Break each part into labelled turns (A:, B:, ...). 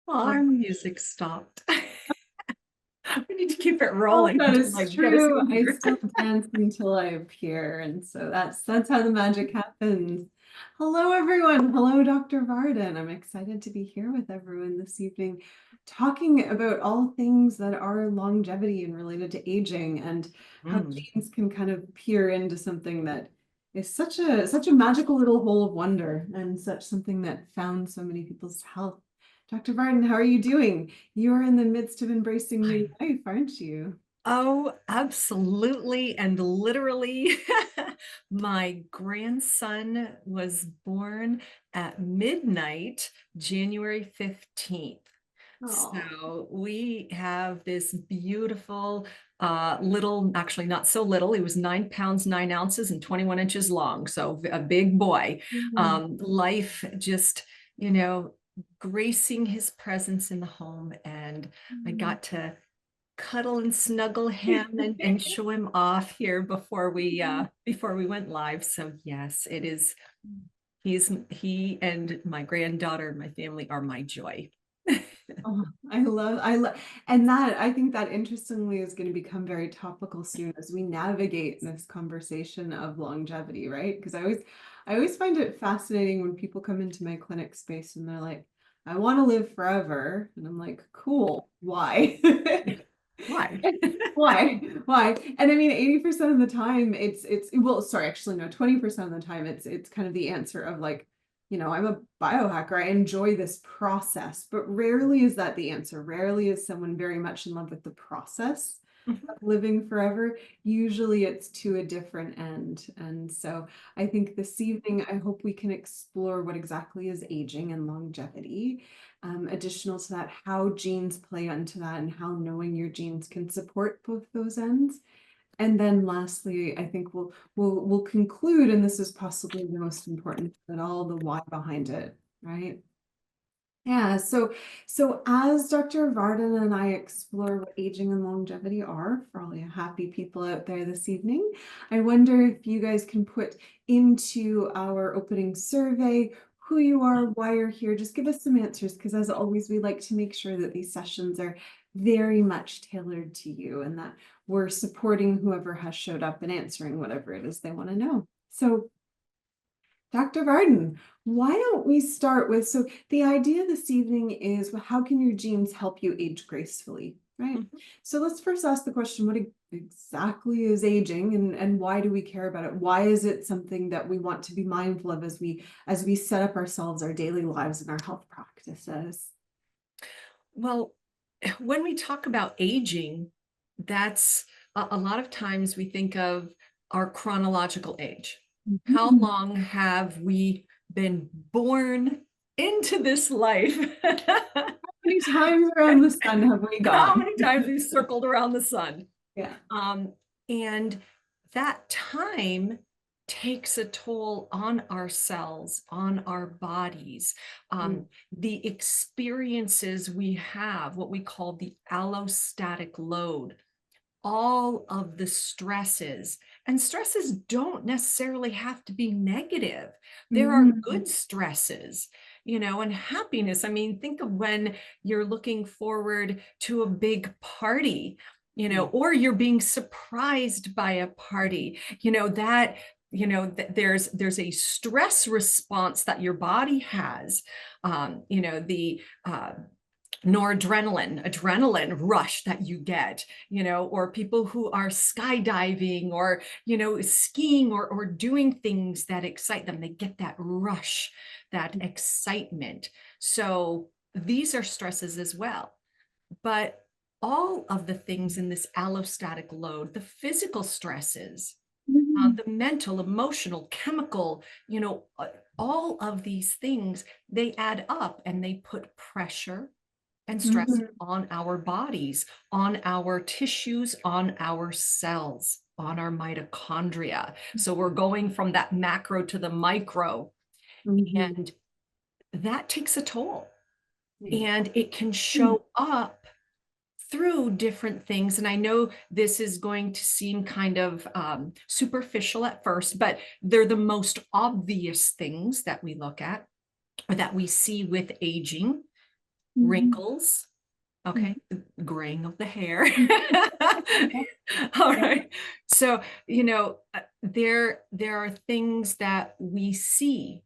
A: Well, our music stopped. We need to keep it
B: Oh,
A: rolling
B: that
A: to
B: is
A: like get us
B: true.
A: in
B: I
A: here.
B: still dance until I appear, and so that's how the magic happens. Hello, everyone. Hello, Dr. Varden. I'm excited to be here with everyone this evening, talking about all things that are longevity and related to aging, and how
A: Mm.
B: genes can kind of peer into something that is such a magical little hole of wonder, and such something that found so many people's health. Dr. Varden, how are you doing? You're in the midst of embracing new
A: I-
B: life, aren't you?
A: Oh, absolutely. And literally, my grandson was born at midnight, January 15th.
B: Oh,
A: So we have this beautiful little, actually not so little, he was 9 pounds, 9 ounces and 21 inches long. So a big boy.
B: mhm.
A: Life just, you know, gracing his presence in the home. And I got to cuddle and snuggle him and show him off here before we went live. So yes, it is he and my granddaughter and my family are my joy.
B: Oh, I love, and that I think that interestingly is going to become very topical soon as we navigate this conversation of longevity, right? Because I always find it fascinating when people come into my clinic space and they're like, I want to live forever. And I'm like, cool, why?
A: Why?
B: Why? Why? And I mean, 80% of the time it's well, sorry, actually no, 20% of the time it's kind of the answer of like, I'm a biohacker. I enjoy this process, but rarely is that the answer. Rarely is someone very much in love with the process of living forever. Usually it's to a different end. And so I think this evening, I hope we can explore what exactly is aging and longevity. Additional to that, how genes play into that and how knowing your genes can support both those ends. And then lastly, I think we'll conclude, and this is possibly the most important, but all the why behind it, right? Yeah, so as Dr. Varden and I explore what aging and longevity are for all you happy people out there this evening, I wonder if you guys can put into our opening survey who you are, why you're here. Just give us some answers, because as always, we like to make sure that these sessions are very much tailored to you and that we're supporting whoever has showed up and answering whatever it is they want to know. So Dr. Varden, why don't we start with, so the idea this evening is, well, how can your genes help you age gracefully, right?
A: Mhm.
B: So let's first ask the question, what exactly is aging, and why do we care about it? Why is it something that we want to be mindful of as we set up ourselves, our daily lives and our health practices?
A: Well, when we talk about aging, that's a lot of times we think of our chronological age. How
B: Mhm.
A: long have we been born into this life?
B: How many times around the sun have we
A: How
B: gone?
A: many times we've circled around the sun?
B: Yeah.
A: Um, and that time takes a toll on our cells, on our bodies.
B: Mm.
A: The experiences we have, what we call the allostatic load, all of the stresses, and stresses don't necessarily have to be negative. There are
B: Mhm.
A: good stresses, and happiness. I mean, think of when you're looking forward to a big party,
B: Yeah.
A: or you're being surprised by a party, that there's a stress response that your body has. The noradrenaline, adrenaline rush that you get, or people who are skydiving or, skiing or doing things that excite them. They get that rush, that excitement. So these are stresses as well. But all of the things in this allostatic load, the physical stresses,
B: Mhm.
A: the mental, emotional, chemical, all of these things, they add up and they put pressure and stress
B: Mhm.
A: on our bodies, on our tissues, on our cells, on our mitochondria. So we're going from that macro to the micro,
B: Mhm.
A: and that takes a toll.
B: Yeah.
A: And it can show up through different things. And I know this is going to seem kind of superficial at first, but they're the most obvious things that we look at or that we see with aging.
B: Mhm.
A: wrinkles,
B: Mhm.
A: okay, graying of the hair.
B: Yeah.
A: All
B: Yeah.
A: right. So, there are things that we see,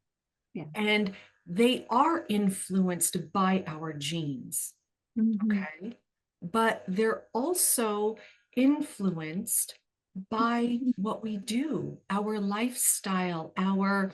B: Yeah.
A: and they are influenced by our genes,
B: Mhm.
A: okay? But they're also influenced by what we do, our lifestyle, our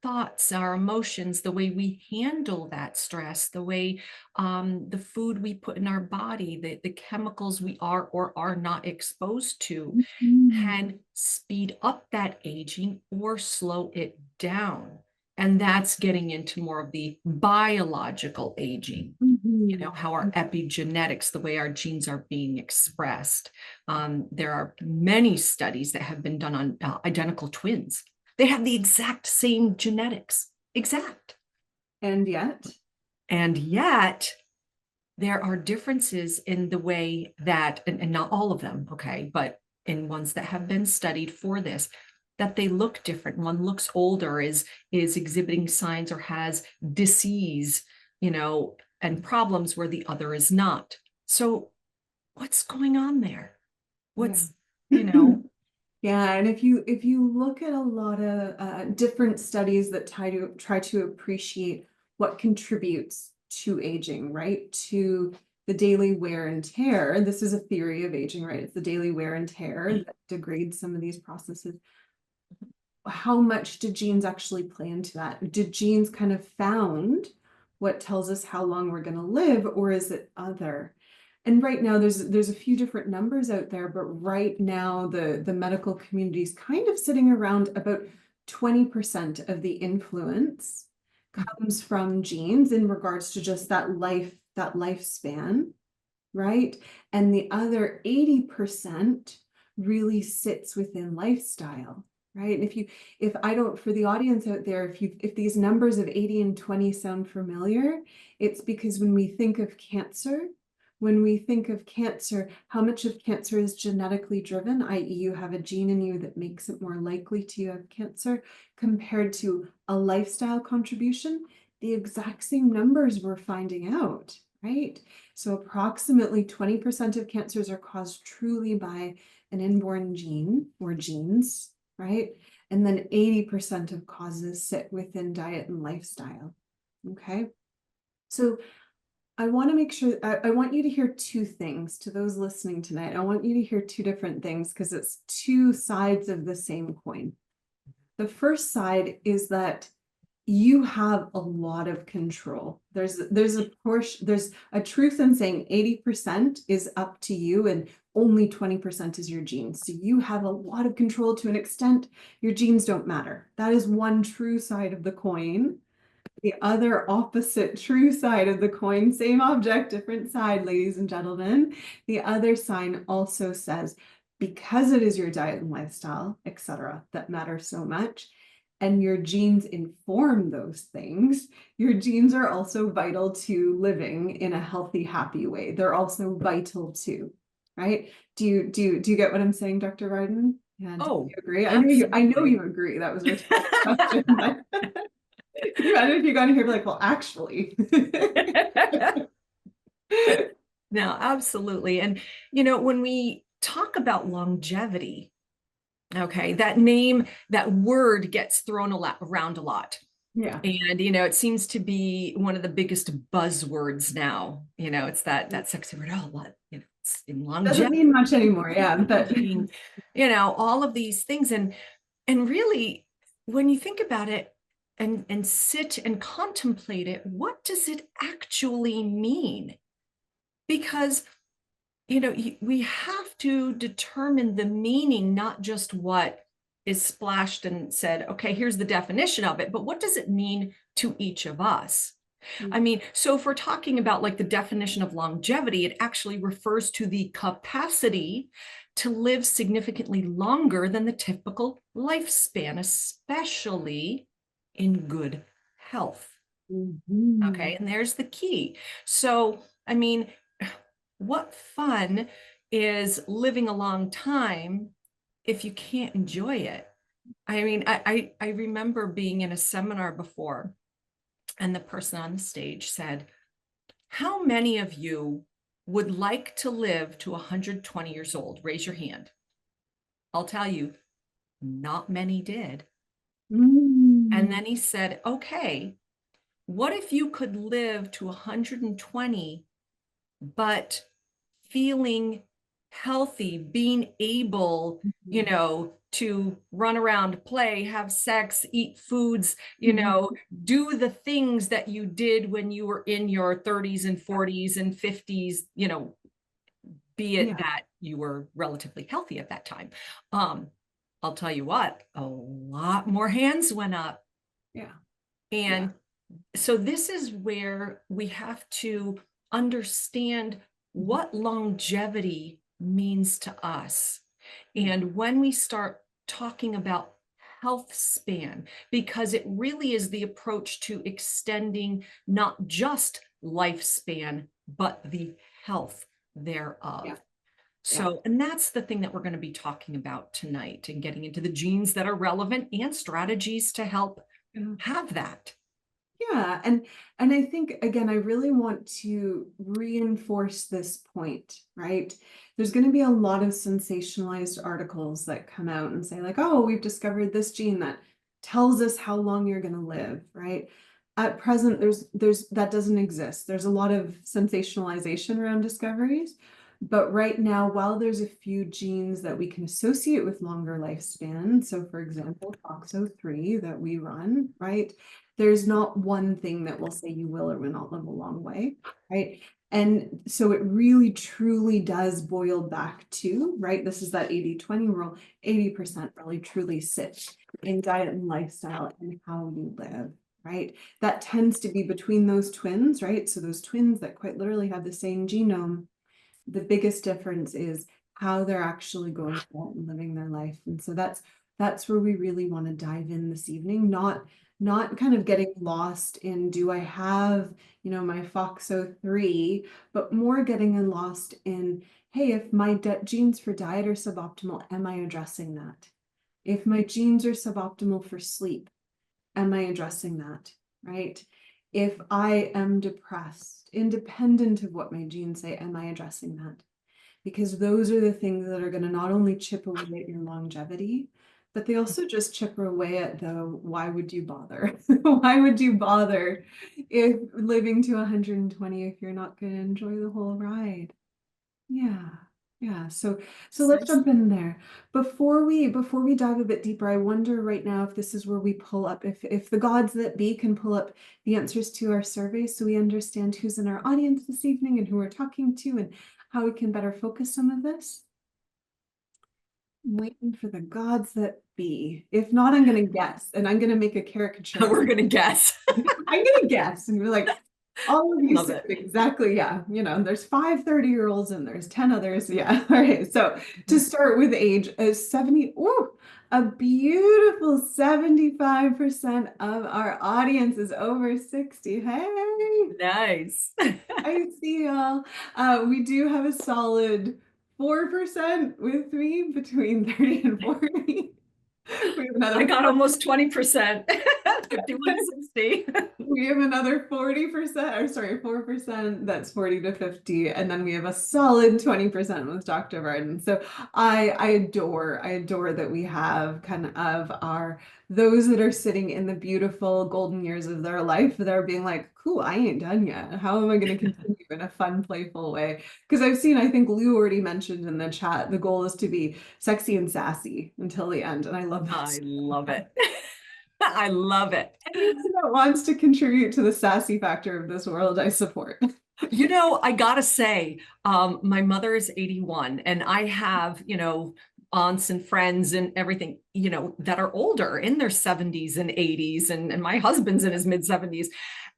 A: thoughts, our emotions, the way we handle that stress, the way the food we put in our body, the chemicals we are or are not exposed to
B: Mhm.
A: can speed up that aging or slow it down. And that's getting into more of the biological aging,
B: Mhm.
A: how our epigenetics, the way our genes are being expressed. There are many studies that have been done on identical twins. They have the exact same genetics, exact.
B: And yet,
A: And yet, there are differences in the way that, and not all of them, okay, but in ones that have been studied for this, that they look different. One looks older, is exhibiting signs or has disease, and problems where the other is not. So what's going on there?
B: yeah.
A: What's, you know,
B: Yeah, and if you look at a lot of different studies that try to appreciate what contributes to aging, right? To the daily wear and tear. This is a theory of aging, right? It's the daily wear and tear that degrades some of these processes. How much did genes actually play into that? Did genes kind of found what tells us how long we're going to live, or is it other? And right now there's a few different numbers out there, but right now the medical community is kind of sitting around about 20% of the influence comes from genes in regards to just that lifespan, right? And the other 80% really sits within lifestyle, right? And if I don't, for the audience out there, if these numbers of 80 and 20 sound familiar, it's because when we think of cancer, how much of cancer is genetically driven, i.e., you have a gene in you that makes it more likely to have cancer, compared to a lifestyle contribution, the exact same numbers we're finding out, right? So approximately 20% of cancers are caused truly by an inborn gene or genes, right? And then 80% of causes sit within diet and lifestyle. Okay. So I want to make sure, I want you to hear two things to those listening tonight. I want you to hear two different things because it's two sides of the same coin. The first side is that you have a lot of control. There's a portion, there's a truth in saying 80% is up to you and only 20% is your genes. So you have a lot of control to an extent. Your genes don't matter. That is one true side of the coin. The other opposite true side of the coin, same object, different side, ladies and gentlemen. The other sign also says, because it is your diet and lifestyle, etc., that matter so much, and your genes inform those things, your genes are also vital to living in a healthy, happy way. They're also vital too, right? Do you get what I'm saying, Dr. Varden? Yeah, do you
A: oh,
B: agree? I know
A: absolutely.
B: you agree. That was a rhetorical question, but imagine if you got in here like, well, actually.
A: No, absolutely. And, when we talk about longevity, okay, that word gets thrown around a lot.
B: Yeah.
A: And, it seems to be one of the biggest buzzwords now. It's that sexy word, oh, what, it's in
B: Doesn't
A: longevity,
B: mean much anymore. Yeah. But
A: aging, all of these things. And really, when you think about it and sit and contemplate it, what does it actually mean? Because we have to determine the meaning, not just what is splashed and said, okay, here's the definition of it, but what does it mean to each of us? I mean, so if we're talking about like the definition of longevity, it actually refers to the capacity to live significantly longer than the typical lifespan, especially in good health.
B: Mhm.
A: Okay, and there's the key. So, I mean, what fun is living a long time if you can't enjoy it? I mean, I remember being in a seminar before, and the person on the stage said, How many of you would like to live to 120 years old? Raise your hand. I'll tell you, not many did. And then he said, okay, what if you could live to 120, but feeling healthy, being able, to run around, play, have sex, eat foods, do the things that you did when you were in your 30s and 40s and 50s, be it
B: Yeah.
A: that you were relatively healthy at that time. I'll tell you what, a lot more hands went up.
B: Yeah.
A: And so this is where we have to understand what longevity means to us. And when we start talking about health span, because it really is the approach to extending not just lifespan, but the health thereof.
B: Yeah.
A: So, and that's the thing that we're going to be talking about tonight, and getting into the genes that are relevant and strategies to help have that.
B: Yeah, and I think again, I really want to reinforce this point, right? There's going to be a lot of sensationalized articles that come out and say like, "Oh, we've discovered this gene that tells us how long you're going to live," right? At present, there's that doesn't exist. There's a lot of sensationalization around discoveries, but right now, while there's a few genes that we can associate with longer lifespan, so for example, FOXO3 that we run, right? There's not one thing that will say you will or will not live a long way, right? And so it really truly does boil back to, right? This is that 80-20 rule. 80% really truly sits in diet and lifestyle and how you live, right? That tends to be between those twins, right? So those twins that quite literally have the same genome, the biggest difference is how they're actually going about and living their life. And so that's where we really want to dive in this evening, not kind of getting lost in, do I have, my FOXO3, but more getting lost in, hey, if my genes for diet are suboptimal, am I addressing that? If my genes are suboptimal for sleep, am I addressing that, right? If I am depressed, independent of what my genes say, am I addressing that? Because those are the things that are going to not only chip away at your longevity, but they also just chip away at the why would you bother? Why would you bother if living to 120 if you're not going to enjoy the whole ride? Yeah. Yeah, so let's jump in there. Before we dive a bit deeper, I wonder right now if this is where we pull up, if the gods that be can pull up the answers to our survey, so we understand who's in our audience this evening and who we're talking to and how we can better focus some of this. I'm waiting for the gods that be. If not, I'm going to guess, and I'm going to make a caricature.
A: We're going to guess.
B: I'm going to guess, and we're like, all of you said exactly, yeah. There's 5 30-year-olds and there's 10 others. Yeah. All right. So to start with age, 70, a beautiful 75% of our audience is over 60. Hey.
A: Nice.
B: I see y'all. We do have a solid 4% with me between 30 and 40. We have another
A: I got almost 20%, 51 to 60.
B: We have another 40%, or sorry, 4% that's 40 to 50. And then we have a solid 20% with Dr. Varden. So I adore that we have kind of those that are sitting in the beautiful golden years of their life that are being like, cool, I ain't done yet. How am I going to continue in a fun, playful way? Because I think Lou already mentioned in the chat, the goal is to be sexy and sassy until the end. And I love that.
A: I love it. I love it.
B: Anyone that wants to contribute to the sassy factor of this world, I support.
A: I gotta say, my mother is 81, and I have, aunts and friends and everything, that are older, in their 70s and 80s, and my husband's in his mid 70s,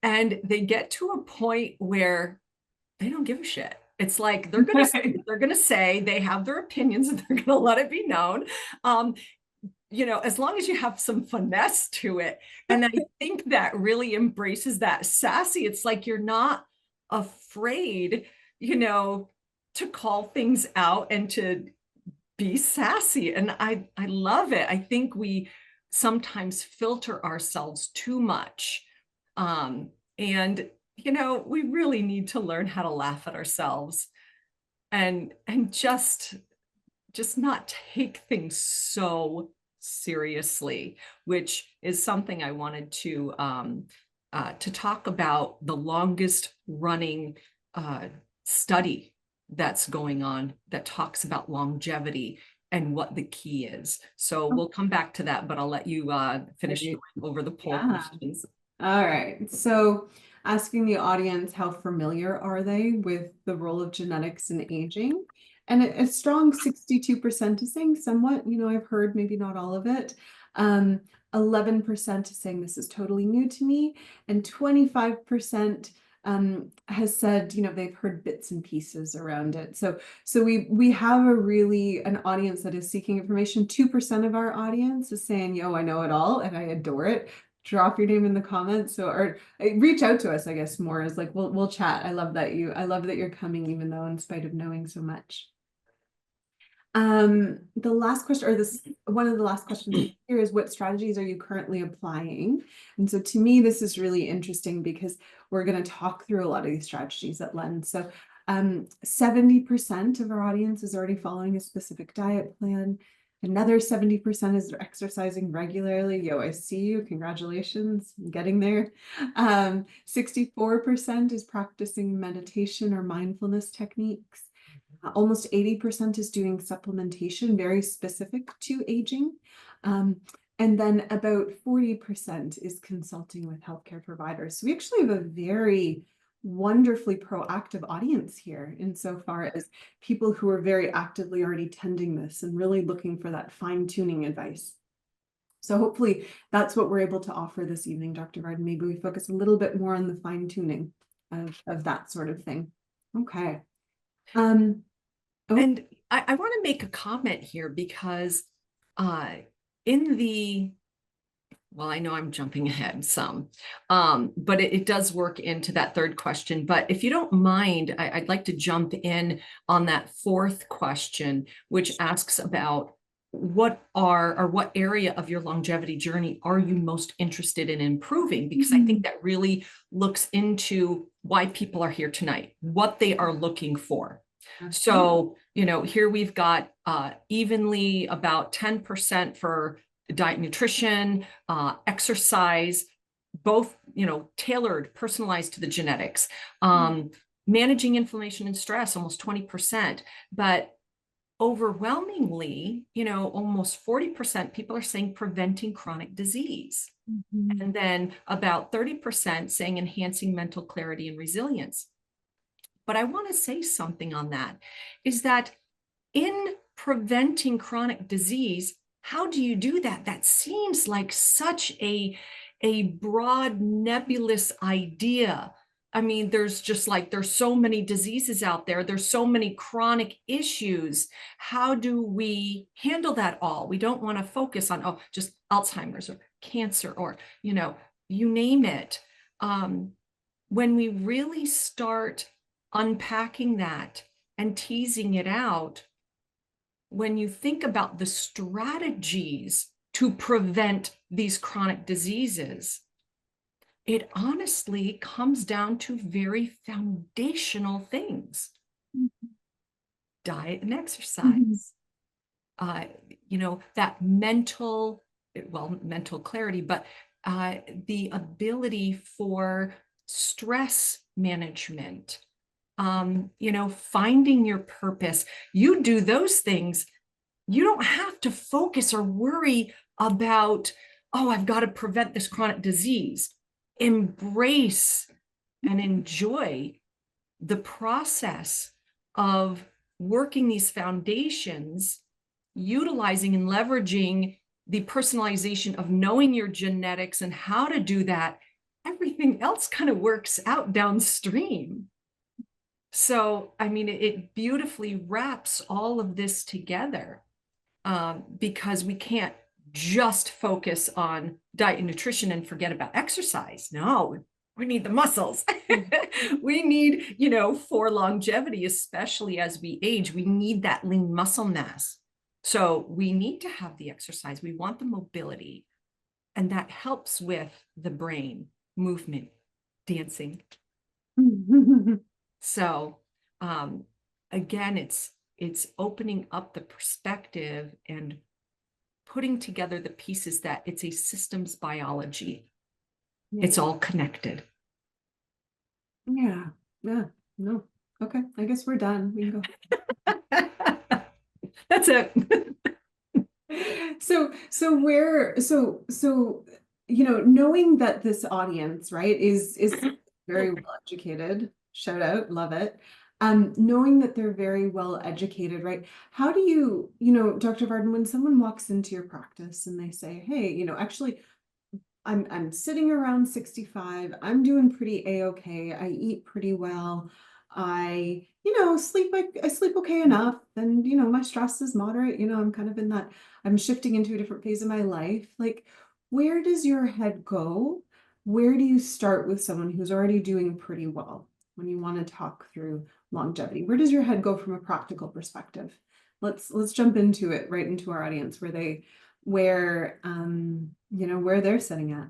A: and they get to a point where they don't give a shit. It's like they're gonna say they have their opinions and they're gonna let it be known. As long as you have some finesse to it. And I think that really embraces that sassy. It's like you're not afraid, to call things out and to be sassy. And I love it. I think we sometimes filter ourselves too much. And we really need to learn how to laugh at ourselves and just not take things so seriously, which is something I wanted to talk about the longest running study that's going on that talks about longevity and what the key is. So we'll come back to that, but I'll let you finish going over the poll questions.
B: All right. So asking the audience, how familiar are they with the role of genetics in aging? And a strong 62% is saying somewhat, I've heard maybe not all of it. 11% is saying this is totally new to me. And 25% has said, they've heard bits and pieces around it. So we have an audience that is seeking information. 2% of our audience is saying, yo, I know it all and I adore it. Drop your name in the comments, or reach out to us, I guess, more is like we'll chat. I love that you're coming, even though in spite of knowing so much. The last question, or one of the last questions here is, what strategies are you currently applying? And so to me, this is really interesting because we're going to talk through a lot of these strategies at Lens. So 70% of our audience is already following a specific diet plan. Another 70% is exercising regularly. Yo, I see you. Congratulations. I'm getting there. 64% is practicing meditation or mindfulness techniques. Almost 80% is doing supplementation, very specific to aging. And then about 40% is consulting with healthcare providers. So we actually have a very wonderfully proactive audience here insofar as people who are very actively already tending this and really looking for that fine-tuning advice. So hopefully that's what we're able to offer this evening, Dr. Varden. Maybe we focus a little bit more on the fine-tuning of that sort of thing. Okay.
A: And I want to make a comment here because well, I know I'm jumping ahead some, but it does work into that third question. But if you don't mind, I'd like to jump in on that fourth question, which asks about what area of your longevity journey are you most interested in improving? Because I think that really looks into why people are here tonight, what they are looking for. So, here we've got evenly about 10% for diet, nutrition, exercise, both, tailored, personalized to the genetics, managing inflammation and stress, almost 20%, but overwhelmingly, almost 40% people are saying preventing chronic disease. And then about 30% saying enhancing mental clarity and resilience. But I want to say something on that, is that in preventing chronic disease, how do you do that? That seems like such a broad, nebulous idea. I mean, there's so many diseases out there. There's so many chronic issues. How do we handle that all? We don't want to focus on, just Alzheimer's or cancer or, you name it. When we really start unpacking that and teasing it out, when you think about the strategies to prevent these chronic diseases, it honestly comes down to very foundational things. Diet and exercise. That mental clarity, but the ability for stress management, finding your purpose. You do those things, you don't have to focus or worry about, I've got to prevent this chronic disease. Embrace and enjoy the process of working these foundations, utilizing and leveraging the personalization of knowing your genetics and how to do that. Everything else kind of works out downstream. So, I mean, it beautifully wraps all of this together, because we can't just focus on diet and nutrition and forget about exercise. No, we need the muscles. We need, for longevity, especially as we age, we need that lean muscle mass. So we need to have the exercise. We want the mobility, and that helps with the brain, movement, dancing, So again, it's opening up the perspective and putting together the pieces that it's a systems biology.
B: Yeah.
A: It's all connected.
B: Yeah. Yeah. No. Okay. I guess we're done. We can
A: That's it.
B: go. So knowing that this audience, right, is very well educated, shout out, love it. Knowing that they're very well educated, right? How do Dr. Varden, when someone walks into your practice and they say, hey, actually, I'm sitting around 65. I'm doing pretty a-okay. I eat pretty well. I, I sleep okay enough. And, my stress is moderate. I'm kind of in that, I'm shifting into a different phase of my life. Like, where does your head go? Where do you start with someone who's already doing pretty well when you want to talk through longevity? Where does your head go from a practical perspective? Let's jump into it, right into our audience where they're sitting at.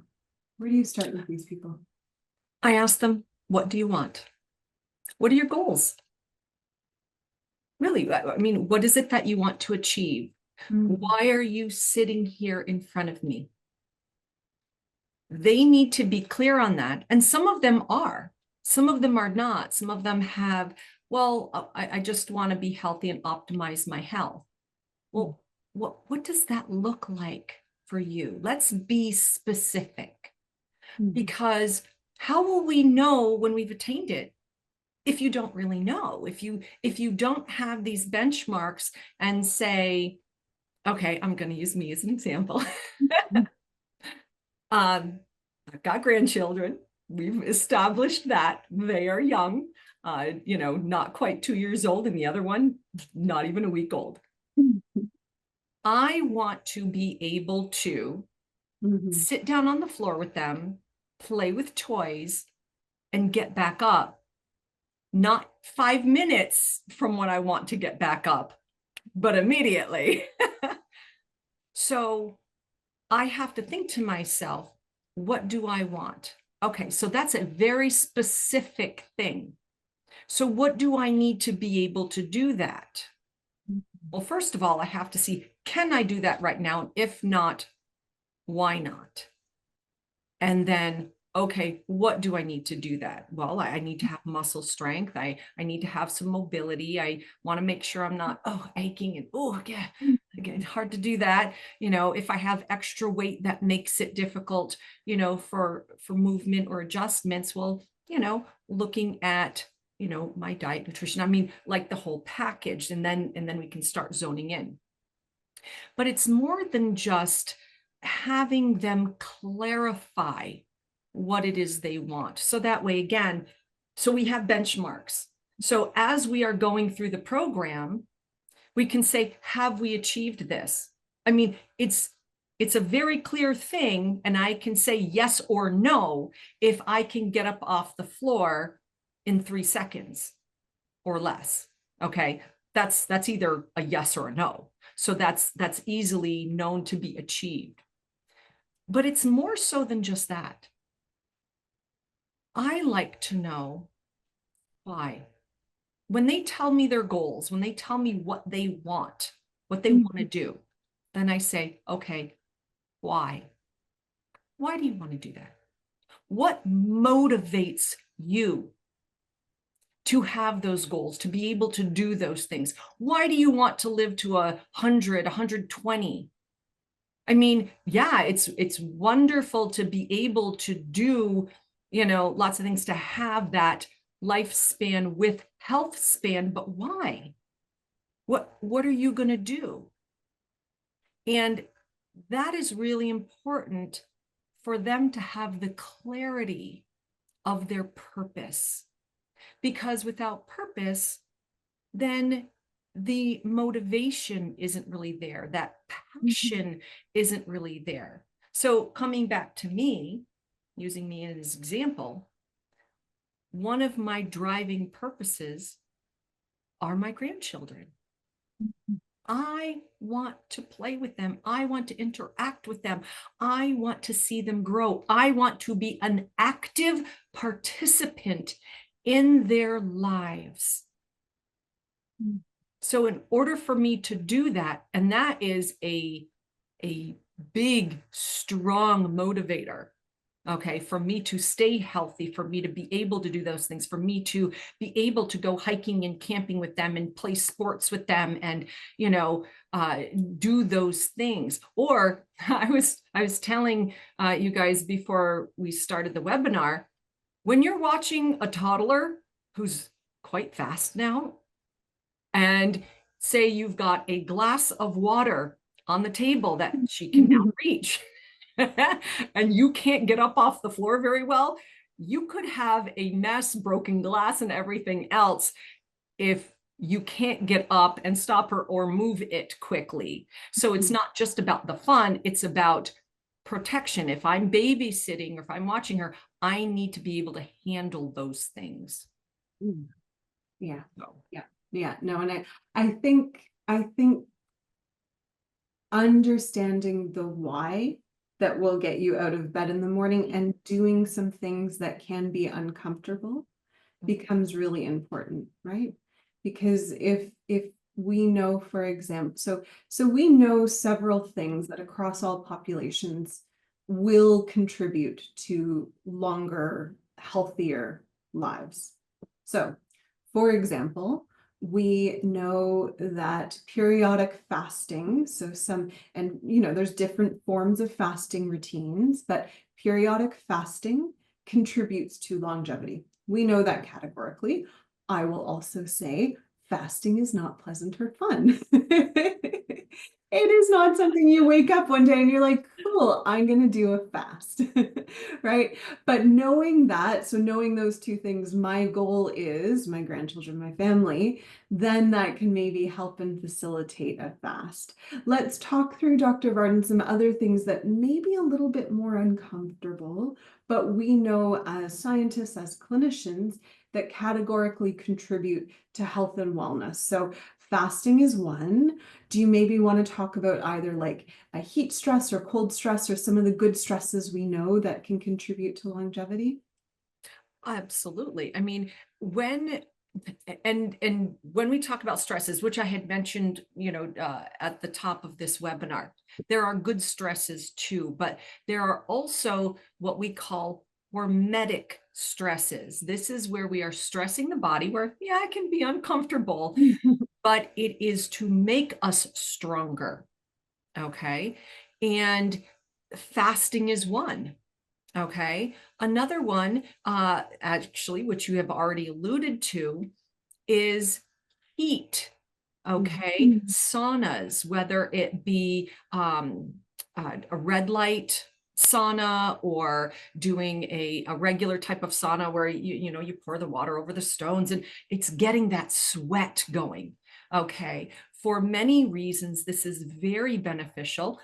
B: Where do you start with these people?
A: I ask them, what do you want? What are your goals? Really, I mean, what is it that you want to achieve? Why are you sitting here in front of me? They need to be clear on that. And some of them are. Some of them are not. Some of them have, well, I just want to be healthy and optimize my health. Well, what does that look like for you? Let's be specific, because how will we know when we've attained it if you don't really know? If you don't have these benchmarks and say, okay, I'm going to use me as an example. I've got grandchildren. We've established that they are young, not quite 2 years old, and the other one, not even a week old. I want to be able to sit down on the floor with them, play with toys, and get back up. Not 5 minutes from when I want to get back up, but immediately. So I have to think to myself, what do I want? Okay, so that's a very specific thing. So what do I need to be able to do that? Well, first of all, I have to see, can I do that right now? If not, why not? And then, okay, what do I need to do that? Well, I need to have muscle strength. I need to have some mobility. I want to make sure I'm not, aching and, yeah, again, hard to do that. If I have extra weight that makes it difficult, for movement or adjustments, well, looking at, my diet, nutrition, I mean, like the whole package, and then we can start zoning in. But it's more than just having them clarify what it is they want. So that way, again, so we have benchmarks. So as we are going through the program, we can say, have we achieved this? I mean, it's a very clear thing, and I can say yes or no if I can get up off the floor in 3 seconds or less. Okay, that's either a yes or a no. So that's easily known to be achieved. But it's more so than just that. I like to know why. When they tell me their goals, when they tell me what they want to do, then I say, okay, why? Why do you want to do that? What motivates you to have those goals, to be able to do those things? Why do you want to live to 100, 120? I mean, yeah, it's wonderful to be able to do, lots of things, to have that lifespan with Healthspan, but why? What are you going to do? And that is really important for them to have the clarity of their purpose. Because without purpose, then the motivation isn't really there. That passion isn't really there. So coming back to me, using me as an example, one of my driving purposes are my grandchildren. I want to play with them. I want to interact with them. I want to see them grow. I want to be an active participant in their lives.
B: Mm.
A: So in order for me to do that, and that is a big, strong motivator, okay, for me to stay healthy, for me to be able to do those things, for me to be able to go hiking and camping with them and play sports with them and, you know, do those things. Or I was telling you guys before we started the webinar, when you're watching a toddler who's quite fast now, and say you've got a glass of water on the table that she can now reach, and you can't get up off the floor very well, you could have a mess, broken glass, and everything else if you can't get up and stop her or move it quickly. So it's not just about the fun, it's about protection. If I'm babysitting or if I'm watching her, I need to be able to handle those things.
B: Yeah.
A: So.
B: Yeah. Yeah. No, and I think understanding the why that will get you out of bed in the morning and doing some things that can be uncomfortable becomes really important, right? Because if we know, for example, so we know several things that across all populations will contribute to longer, healthier lives. So, for example, we know that periodic fasting, so some, and there's different forms of fasting routines, but periodic fasting contributes to longevity. We know that categorically. I will also say fasting is not pleasant or fun. It is not something you wake up one day and you're like, cool, I'm going to do a fast, right? But knowing that, so knowing those two things, my goal is my grandchildren, my family, then that can maybe help and facilitate a fast. Let's talk through, Dr. Varden, some other things that may be a little bit more uncomfortable, but we know as scientists, as clinicians, that categorically contribute to health and wellness. So fasting is one. Do you maybe want to talk about either like a heat stress or cold stress or some of the good stresses we know that can contribute to longevity?
A: Absolutely. I mean, when when we talk about stresses, which I had mentioned, at the top of this webinar, there are good stresses too, but there are also what we call hormetic stresses. This is where we are stressing the body, where, yeah, it can be uncomfortable, but it is to make us stronger. Okay. And fasting is one. Okay. Another one, actually, which you have already alluded to, is heat. Okay. Saunas, whether it be a red light sauna or doing a regular type of sauna where you pour the water over the stones and it's getting that sweat going. Okay. For many reasons, this is very beneficial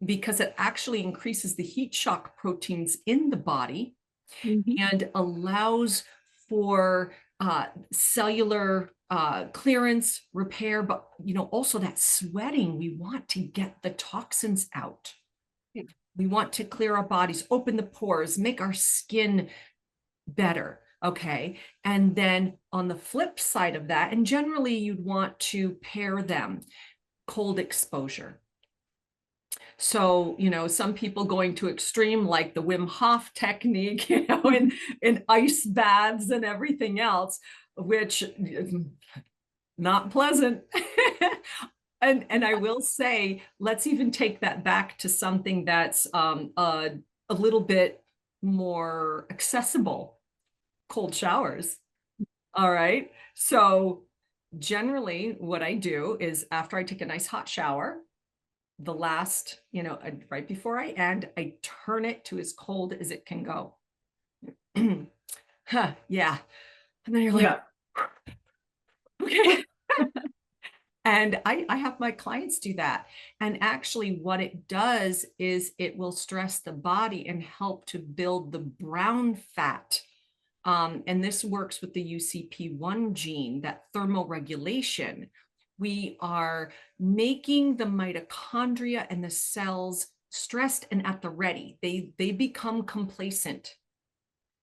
A: because it actually increases the heat shock proteins in the body and allows for cellular clearance, repair, but also that sweating. We want to get the toxins out.
B: Yeah.
A: We want to clear our bodies, open the pores, make our skin better. Okay. And then on the flip side of that, and generally you'd want to pair them, cold exposure. So, some people going to extreme like the Wim Hof technique, in ice baths and everything else, which not pleasant. And I will say, let's even take that back to something that's a little bit more accessible, cold showers. All right. So generally what I do is after I take a nice hot shower, the last, right before I end, I turn it to as cold as it can go. Huh, yeah. And then you're like,
B: Yeah.
A: okay. And I have my clients do that. And actually what it does is it will stress the body and help to build the brown fat. And this works with the UCP1 gene, that thermal regulation. We are making the mitochondria and the cells stressed and at the ready. They become complacent.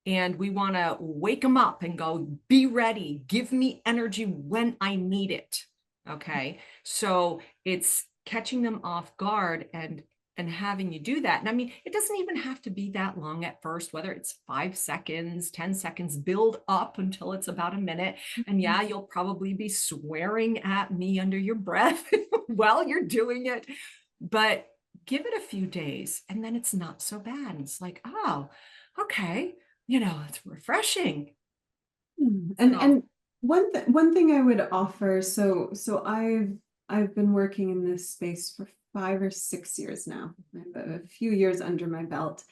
A: and we want to wake them up and go, be ready, give me energy when I need it. Okay. So it's catching them off guard and having you do that. And I mean, it doesn't even have to be that long at first, whether it's 5 seconds, 10 seconds, build up until it's about a minute. And yeah, you'll probably be swearing at me under your breath while you're doing it, but give it a few days and then it's not so bad. And it's like, oh, okay, it's refreshing. So,
B: And one thing I would offer, so I've been working in this space for 5 or 6 years now. I have a few years under my belt.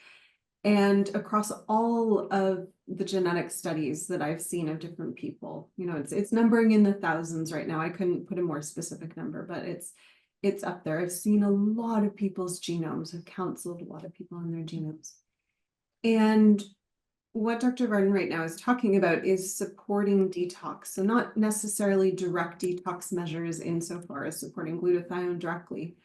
B: And across all of the genetic studies that I've seen of different people, it's numbering in the thousands right now. I couldn't put a more specific number, but it's up there. I've seen a lot of people's genomes. I've counseled a lot of people on their genomes. And what Dr. Varden right now is talking about is supporting detox. So not necessarily direct detox measures insofar as supporting glutathione directly,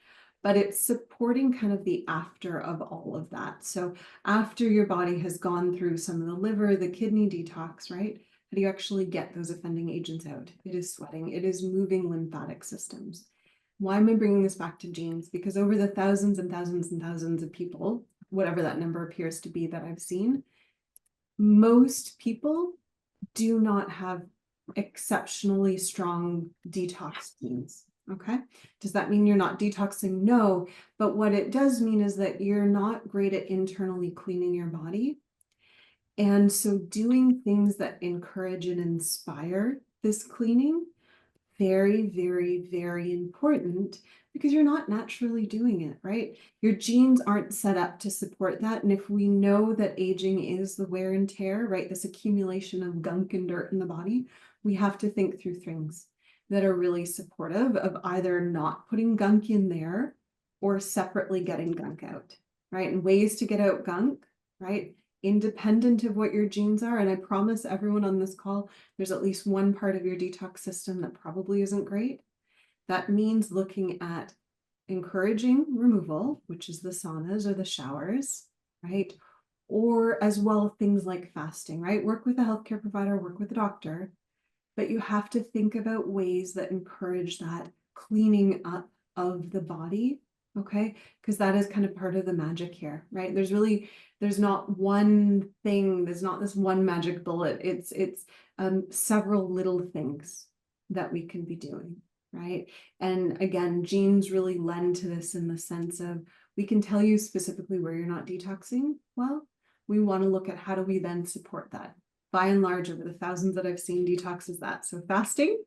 B: but it's supporting kind of the after of all of that. So after your body has gone through some of the liver, the kidney detox, right? How do you actually get those offending agents out? It is sweating. It is moving lymphatic systems. Why am I bringing this back to genes? Because over the thousands and thousands and thousands of people, whatever that number appears to be that I've seen, most people do not have exceptionally strong detox genes. Okay. Does that mean you're not detoxing? No. But what it does mean is that you're not great at internally cleaning your body. And so doing things that encourage and inspire this cleaning, very, very, very important, because you're not naturally doing it, right? Your genes aren't set up to support that. And if we know that aging is the wear and tear, right, this accumulation of gunk and dirt in the body, we have to think through things that are really supportive of either not putting gunk in there or separately getting gunk out, right? And ways to get out gunk, right? Independent of what your genes are. And I promise everyone on this call, there's at least one part of your detox system that probably isn't great. That means looking at encouraging removal, which is the saunas or the showers, right? Or as well, things like fasting, right? Work with a healthcare provider, work with a doctor, but you have to think about ways that encourage that cleaning up of the body, okay? Because that is kind of part of the magic here, right? There's not one thing, there's not this one magic bullet. It's several little things that we can be doing, right? And again, genes really lend to this in the sense of we can tell you specifically where you're not detoxing well. We want to look at how do we then support that. By and large, over the thousands that I've seen, detox is that. So fasting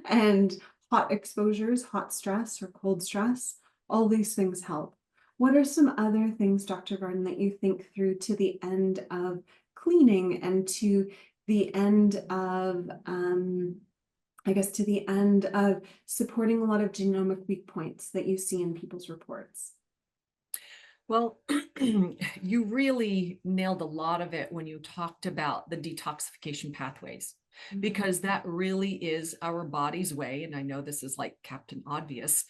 B: and hot exposures, hot stress or cold stress, all these things help. What are some other things, Dr. Varden, that you think through to the end of cleaning and to the end of, I guess, to the end of supporting a lot of genomic weak points that you see in people's reports?
A: well, you really nailed a lot of it when you talked about the detoxification pathways, because that really is our body's way. And I know this is like Captain Obvious,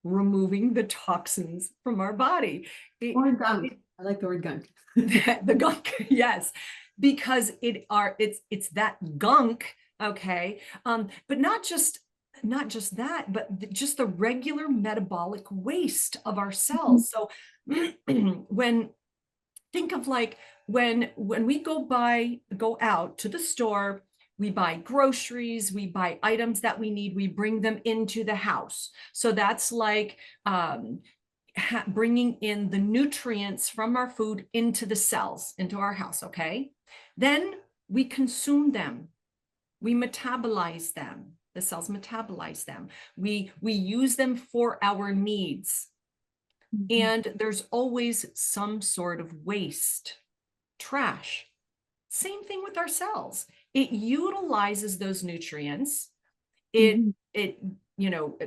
A: removing the toxins from our body.
B: Or gunk. I like the word gunk.
A: The gunk, yes, because it's that gunk, okay, but not just that, but just the regular metabolic waste of our cells. So when think of like when we go out to the store, we buy groceries, we buy items that we need, we bring them into the house. So that's like bringing in the nutrients from our food into the cells, into our house, okay? Then we consume them, we metabolize them, the cells metabolize them, we use them for our needs. And there's always some sort of waste, trash. Same thing with our cells. It utilizes those nutrients. It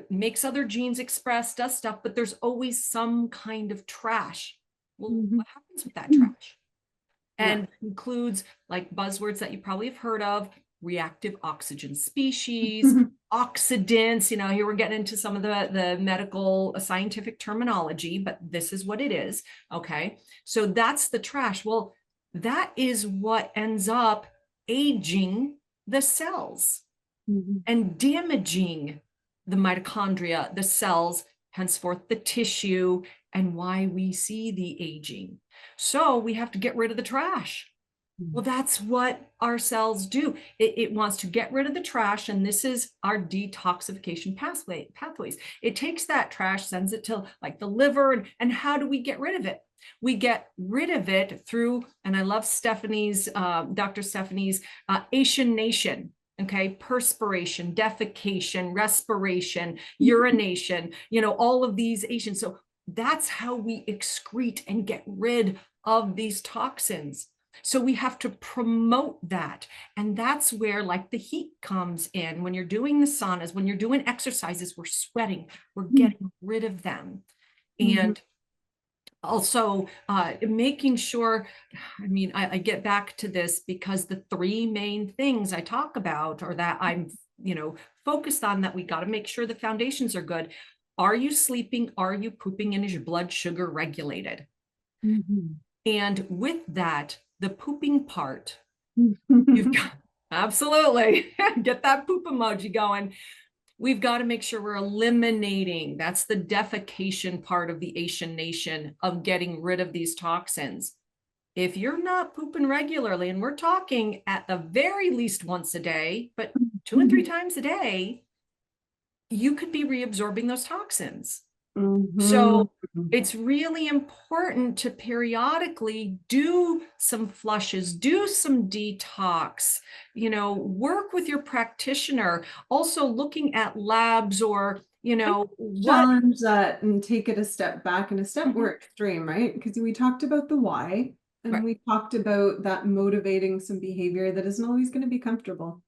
A: makes other genes express, does stuff, but there's always some kind of trash. Well, what happens with that trash? And includes like buzzwords that you probably have heard of: reactive oxygen species, oxidants. Here we're getting into some of the medical scientific terminology, but this is what it is. Okay. So that's the trash. Well, that is what ends up aging the cells and damaging the mitochondria, the cells, henceforth the tissue, and why we see the aging. So we have to get rid of the trash. Well, that's what our cells do. It wants to get rid of the trash, and this is our detoxification pathways. It takes that trash, sends it to like the liver, and how do we get rid of it? We get rid of it through, and I love Stephanie's, Dr. Stephanie's Nation. Okay, perspiration, defecation, respiration, urination, all of these Asians. So that's how we excrete and get rid of these toxins. So we have to promote that. And that's where like the heat comes in. When you're doing the saunas, when you're doing exercises, we're sweating, we're getting rid of them. And also making sure, I get back to this because the three main things I talk about, or that I'm, focused on, that we got to make sure the foundations are good. Are you sleeping? Are you pooping? And is your blood sugar regulated? And with that, the pooping part, you've got, absolutely, get that poop emoji going. We've got to make sure we're eliminating, that's the defecation part of the Asian nation, of getting rid of these toxins. If you're not pooping regularly, and we're talking at the very least once a day, but 2 and 3 times a day, you could be reabsorbing those toxins. So it's really important to periodically do some flushes, do some detox, work with your practitioner, also looking at labs, or,
B: challenge that and take it a step back and a step more extreme, right? Because we talked about the why, and we talked about that motivating some behavior that isn't always going to be comfortable.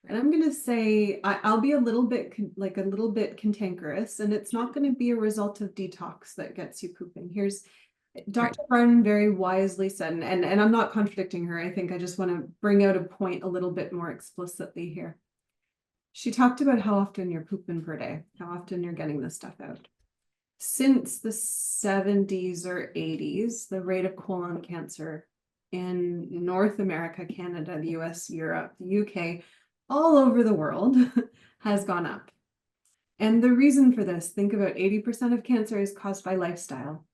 B: And I'm going to say I'll be a little bit cantankerous, and it's not going to be a result of detox that gets you pooping. Here's Dr. Barton very wisely said, and I'm not contradicting her. I think I just want to bring out a point a little bit more explicitly here. She talked about how often you're pooping per day, how often you're getting this stuff out. Since the 70s or 80s, the rate of colon cancer in North America, Canada, the US, Europe, the UK, all over the world has gone up. And the reason for this, think about 80% of cancer is caused by lifestyle.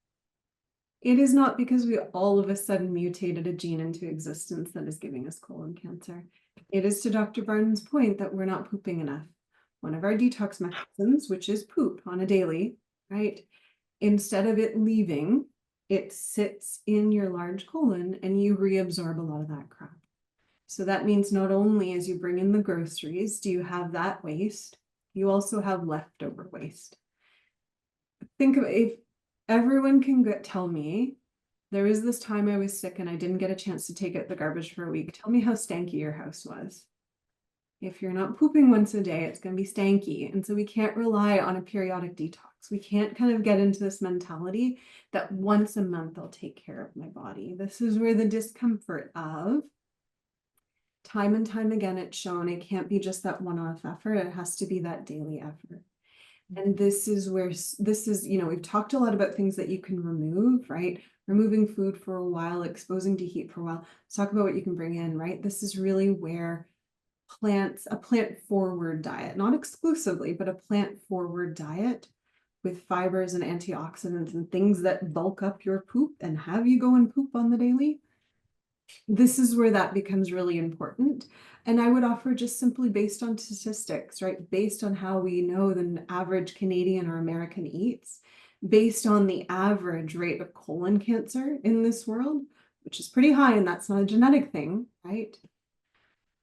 B: It is not because we all of a sudden mutated a gene into existence that is giving us colon cancer. It is to Dr. Barton's point that we're not pooping enough. One of our detox mechanisms, which is poop on a daily, right? Instead of it leaving, it sits in your large colon and you reabsorb a lot of that crap. So that means not only as you bring in the groceries, do you have that waste, you also have leftover waste. Think of, if everyone can tell me, there was this time I was sick and I didn't get a chance to take out the garbage for a week. Tell me how stanky your house was. If you're not pooping once a day, it's going to be stanky. And so we can't rely on a periodic detox. We can't kind of get into this mentality that once a month I'll take care of my body. This is where the discomfort of time and time again, it's shown it can't be just that one-off effort. It has to be that daily effort. And this is where we've talked a lot about things that you can remove, right? Removing food for a while, exposing to heat for a while. Let's talk about what you can bring in, right? This is really where a plant forward diet, not exclusively, but a plant forward diet with fibers and antioxidants and things that bulk up your poop and have you go and poop on the daily. This is where that becomes really important. And I would offer, just simply based on statistics, right? Based on how we know the average Canadian or American eats, based on the average rate of colon cancer in this world, which is pretty high, and that's not a genetic thing, right?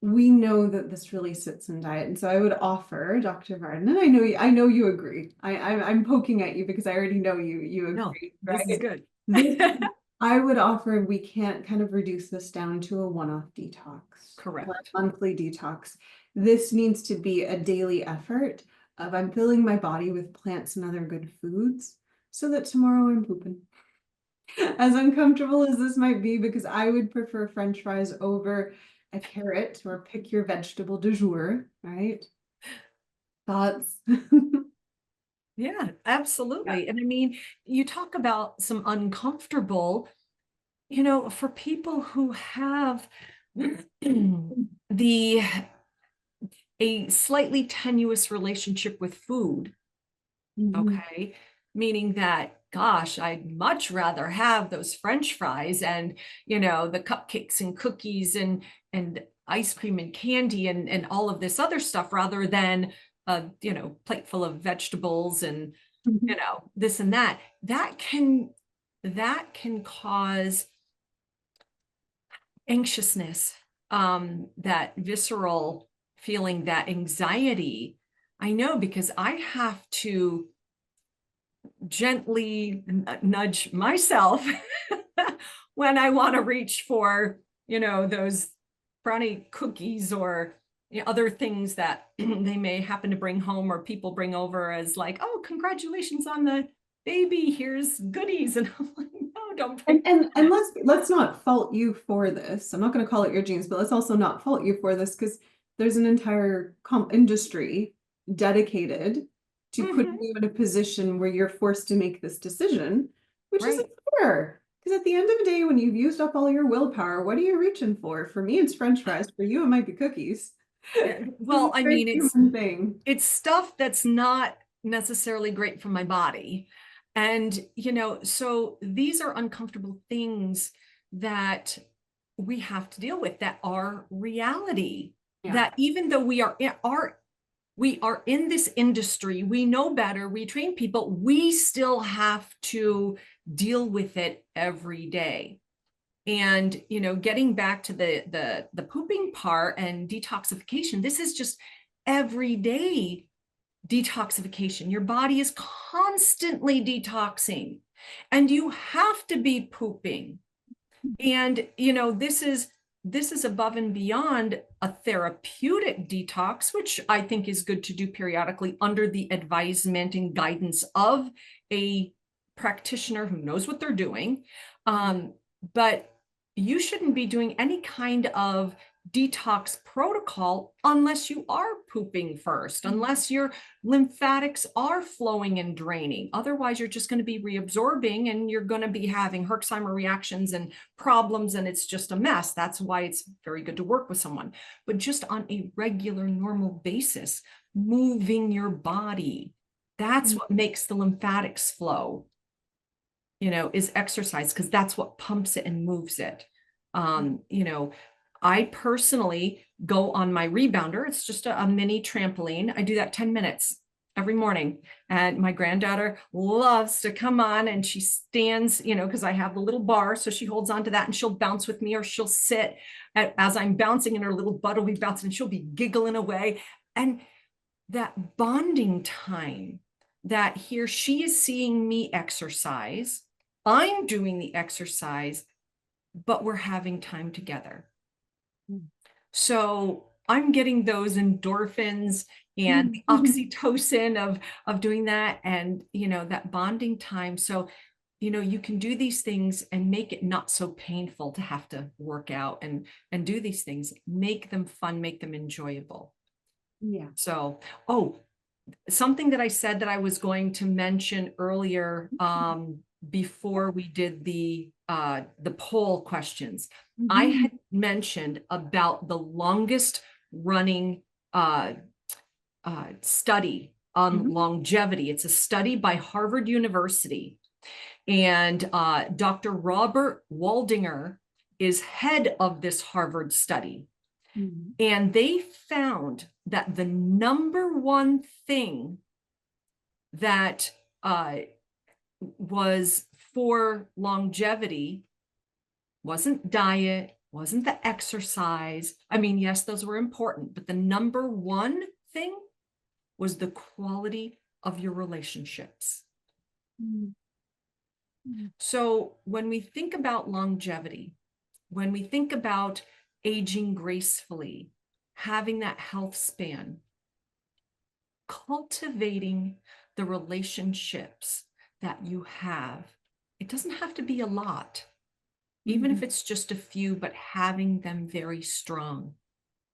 B: We know that this really sits in diet. And so I would offer, Dr. Varden, and I know you agree. I'm poking at you because I already know you agree.
A: No,
B: right?
A: This is good.
B: I would offer, we can't kind of reduce this down to a one-off detox.
A: Correct.
B: Or a monthly detox. This needs to be a daily effort of I'm filling my body with plants and other good foods so that tomorrow I'm pooping. As uncomfortable as this might be, because I would prefer French fries over a carrot, or pick your vegetable du jour, right? Thoughts?
A: Yeah, absolutely. And I mean, you talk about some uncomfortable, For people who have the a slightly tenuous relationship with food,
B: Mhm.
A: okay, meaning that, gosh, I'd much rather have those French fries and, the cupcakes and cookies and ice cream and candy and all of this other stuff rather than a, plate full of vegetables and,
B: Mhm.
A: this and that. That can cause anxiousness, that visceral feeling, that anxiety. I know because I have to gently nudge myself when I want to reach for, those brownie cookies or other things that they may happen to bring home or people bring over as like, oh, congratulations on the baby. Here's goodies. And I'm like, no, don't bring
B: And
A: that.
B: let's not fault you for this. I'm not going to call it your genes, but let's also not fault you for this because there's an entire industry dedicated to putting
A: Mhm.
B: you in a position where you're forced to make this decision, which isn't
A: Right.
B: fair. Because at the end of the day, when you've used up all your willpower, what are you reaching for? For me, it's French fries. For you, it might be cookies. This is
A: Well,
B: a
A: I
B: very
A: mean,
B: human thing.
A: it's stuff that's not necessarily great for my body. And, so these are uncomfortable things that we have to deal with that are reality.
B: Yeah.
A: That even though we are in this industry, we know better, we train people, we still have to deal with it every day. And getting back to the pooping part and detoxification, this is just everyday detoxification. Your body is constantly detoxing and you have to be pooping. And this is above and beyond a therapeutic detox, which I think is good to do periodically under the advisement and guidance of a practitioner who knows what they're doing. But you shouldn't be doing any kind of detox protocol unless you are pooping first, unless your lymphatics are flowing and draining. Otherwise, you're just going to be reabsorbing and you're going to be having Herxheimer reactions and problems, and it's just a mess. That's why it's very good to work with someone, but just on a regular, normal basis, moving your body. That's what makes the lymphatics flow, is exercise, because that's what pumps it and moves it. I personally go on my rebounder. It's just a mini trampoline. I do that 10 minutes every morning. And my granddaughter loves to come on and she stands, because I have the little bar. So she holds on to that and she'll bounce with me, or she'll sit as I'm bouncing and her little butt will be bouncing and she'll be giggling away. And that bonding time, that here she is seeing me exercise, I'm doing the exercise, but we're having time together. So I'm getting those endorphins and the oxytocin of doing that, and that bonding time. So you can do these things and make it not so painful to have to work out and do these things. Make them fun, make them enjoyable.
B: Yeah.
A: So, oh, something that I said that I was going to mention earlier, before we did the poll questions. I
B: Mhm.
A: had mentioned about the longest running uh, study on
B: Mhm.
A: longevity. It's a study by Harvard University, and Dr. Robert Waldinger is head of this Harvard study.
B: Mhm.
A: And they found that the number one thing that was for longevity wasn't diet, wasn't the exercise. I mean, yes, those were important, but the number one thing was the quality of your relationships.
B: Mhm. Mhm.
A: So when we think about longevity, when we think about aging gracefully, having that health span, cultivating the relationships that you have, it doesn't have to be a lot, even if
B: Mhm.
A: it's just a few, but having them very strong.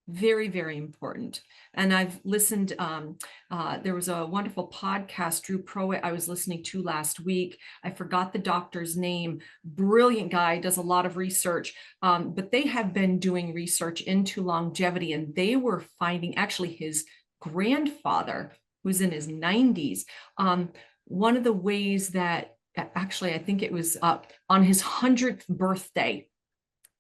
A: Very, very important. And I've listened, there was a wonderful podcast, Drew Prowett, I was listening to last week. I forgot the doctor's name. Brilliant guy, does a lot of research, but they have been doing research into longevity, and they were finding actually his grandfather, who's in his 90s, one of the ways that actually, I think it was on his 100th birthday,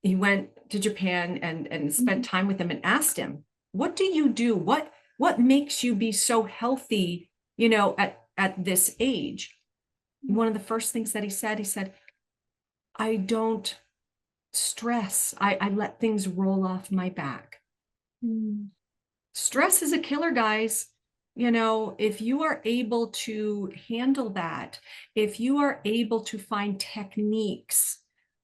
A: he went to Japan and spent time with him and asked him, what do you do? What makes you be so healthy, at this age? One of the first things that he said, I don't stress. I let things roll off my back.
B: Mm.
A: Stress is a killer, guys. If you are able to handle that, if you are able to find techniques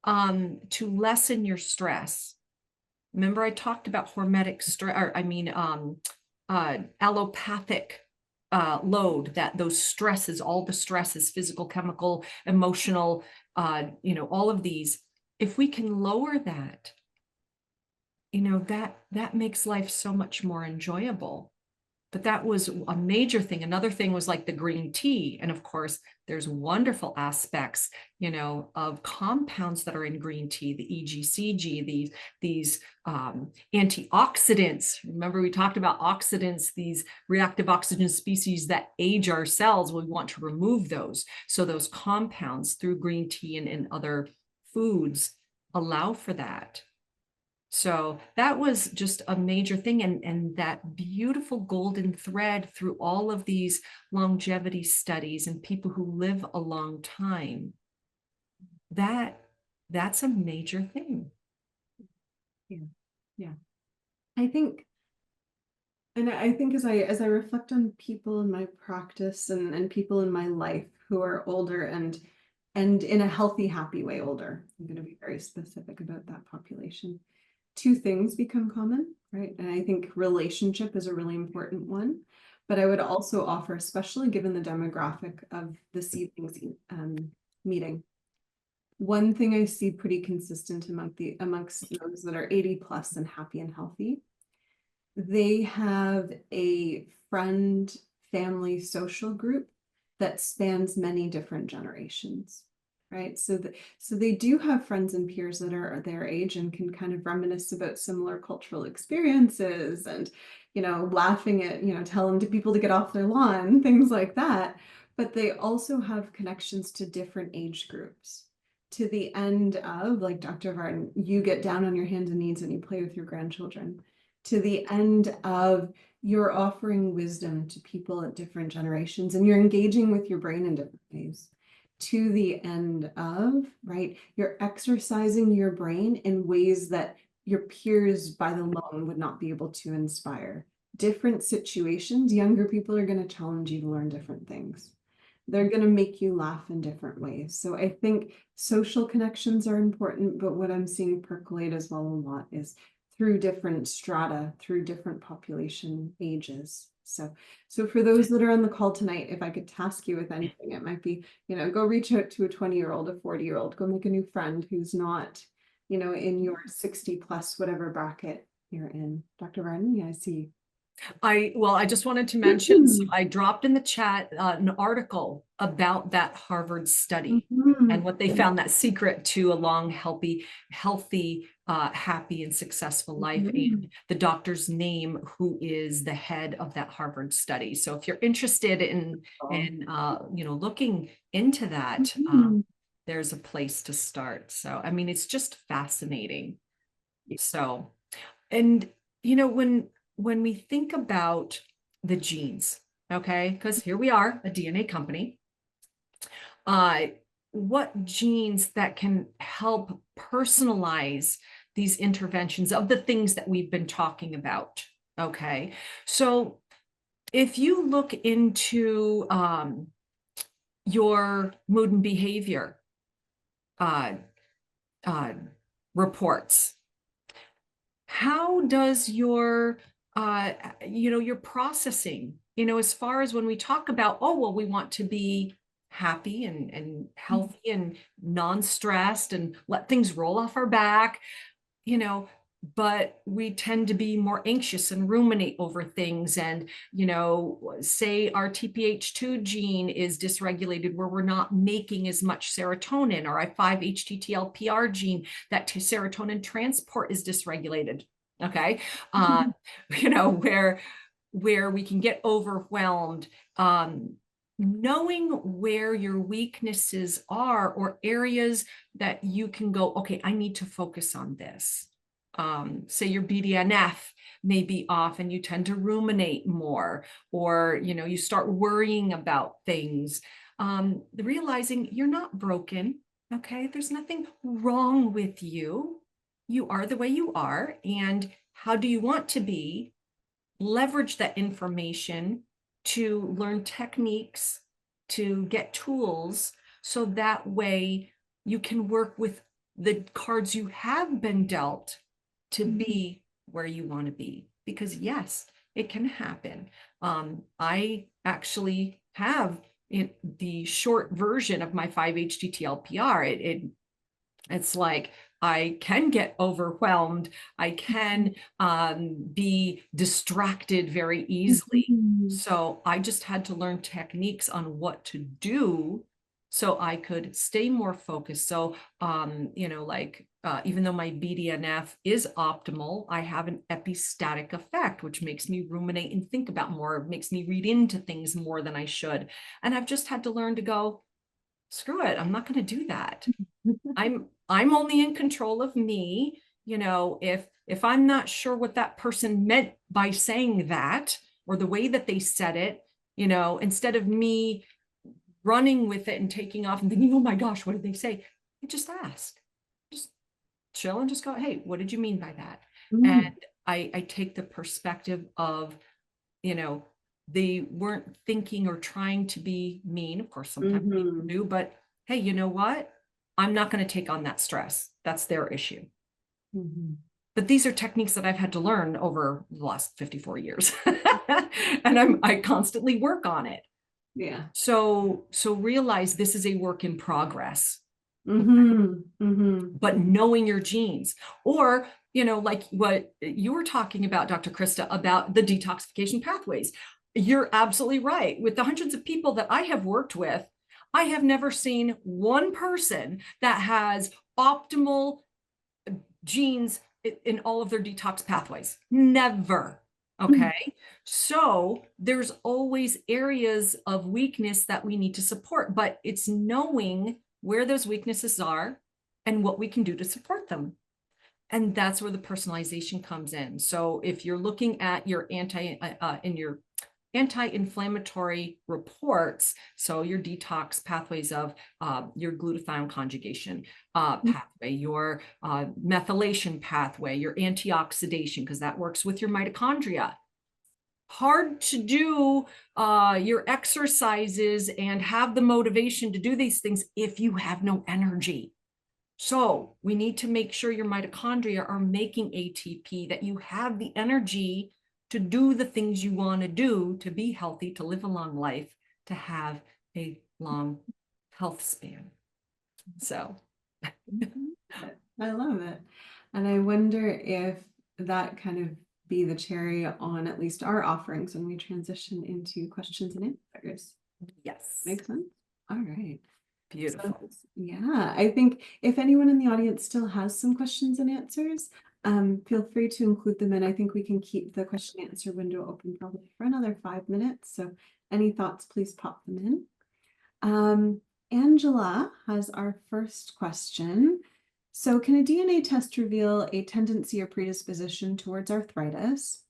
A: to lessen your stress. Remember, I talked about hormetic stress, or allopathic load, that those stresses, all the stresses, physical, chemical, emotional, all of these. If we can lower that, that makes life so much more enjoyable. But that was a major thing. Another thing was like the green tea. And of course, there's wonderful aspects, of compounds that are in green tea, the EGCG, these antioxidants. Remember, we talked about oxidants, these reactive oxygen species that age our cells. We want to remove those. So those compounds through green tea and other foods allow for that. So that was just a major thing. And that beautiful golden thread through all of these longevity studies and people who live a long time, that's a major thing.
B: Yeah. Yeah. I think as I reflect on people in my practice and people in my life who are older and in a healthy, happy way older, I'm going to be very specific about that population. Two things become common, right? And I think relationship is a really important one. But I would also offer, especially given the demographic of this evening's meeting, one thing I see pretty consistent amongst those that are 80 plus and happy and healthy, they have a friend, family, social group that spans many different generations. Right. So they do have friends and peers that are their age and can kind of reminisce about similar cultural experiences and, laughing at, telling to people to get off their lawn, things like that. But they also have connections to different age groups, to the end of, like Dr. Varden, you get down on your hands and knees and you play with your grandchildren, to the end of you're offering wisdom to people at different generations and you're engaging with your brain in different ways, to the end of, right, you're exercising your brain in ways that your peers by the alone would not be able to inspire. Different situations, younger people are going to challenge you to learn different things. They're going to make you laugh in different ways. So I think social connections are important, but what I'm seeing percolate as well a lot is through different strata, through different population ages. So for those that are on the call tonight, if I could task you with anything, it might be, go reach out to a 20-year-old, a 40-year-old, go make a new friend who's not, in your 60 plus whatever bracket you're in. Dr. Varden, yeah, I see.
A: I just wanted to mention, so I dropped in the chat an article about that Harvard study and what they found, that secret to a long, healthy, happy and successful life, and the doctor's name who is the head of that Harvard study. So if you're interested in looking into that, there's a place to start. So I mean, it's just fascinating. So, and when we think about the genes, okay, because here we are, a DNA company, what genes that can help personalize these interventions of the things that we've been talking about, okay? So if you look into your mood and behavior reports, how does your your processing, as far as when we talk about, oh, well, we want to be happy and healthy and non-stressed and let things roll off our back, but we tend to be more anxious and ruminate over things. And, say our TPH2 gene is dysregulated where we're not making as much serotonin, or our 5-HTTL-PR gene, that serotonin transport is dysregulated. Okay. You know, where we can get overwhelmed. Knowing where your weaknesses are, or areas that you can go, okay, I need to focus on this. Say your BDNF may be off and you tend to ruminate more, or you start worrying about things. Realizing you're not broken. Okay, there's nothing wrong with you. You are the way you are. And how do you want to be? Leverage that information to learn techniques, to get tools, so that way you can work with the cards you have been dealt to be where you want to be. Because yes, it can happen. I actually have the short version of my 5-HTTL-PR. It's like I can get overwhelmed. I can be distracted very easily. So I just had to learn techniques on what to do so I could stay more focused. So, even though my BDNF is optimal, I have an epistatic effect, which makes me ruminate and think about more, makes me read into things more than I should. And I've just had to learn to go, screw it, I'm not going to do that. I'm only in control of me. If I'm not sure what that person meant by saying that, or the way that they said it, instead of me running with it and taking off and thinking, oh my gosh, what did they say? I just ask, just chill and just go, hey, what did you mean by that? And I take the perspective of, they weren't thinking or trying to be mean. Of course, sometimes people do, but hey, you know what? I'm not going to take on that stress. That's their issue. But these are techniques that I've had to learn over the last 54 years. And I constantly work on it.
B: Yeah.
A: So realize this is a work in progress. But knowing your genes, or, like what you were talking about, Dr. Krista, about the detoxification pathways. You're absolutely right. With the hundreds of people that I have worked with, I have never seen one person that has optimal genes in all of their detox pathways. Never. Okay. So there's always areas of weakness that we need to support, but it's knowing where those weaknesses are and what we can do to support them. And that's where the personalization comes in. So if you're looking at your anti-inflammatory reports, so your detox pathways of your glutathione conjugation pathway, your methylation pathway, your antioxidation, because that works with your mitochondria. Hard to do your exercises and have the motivation to do these things if you have no energy. So we need to make sure your mitochondria are making ATP, that you have the energy to do the things you want to do, to be healthy, to live a long life, to have a long health span. So
B: I love it. And I wonder if that kind of be the cherry on at least our offerings when we transition into questions and answers.
A: yes.
B: Makes sense? All right.
A: Beautiful.
B: So, yeah, I think if anyone in the audience still has some questions and answers, feel free to include them in. I think we can keep the question and answer window open probably for another 5 minutes. So any thoughts, please pop them in. Angela has our first question. So can a DNA test reveal a tendency or predisposition towards arthritis?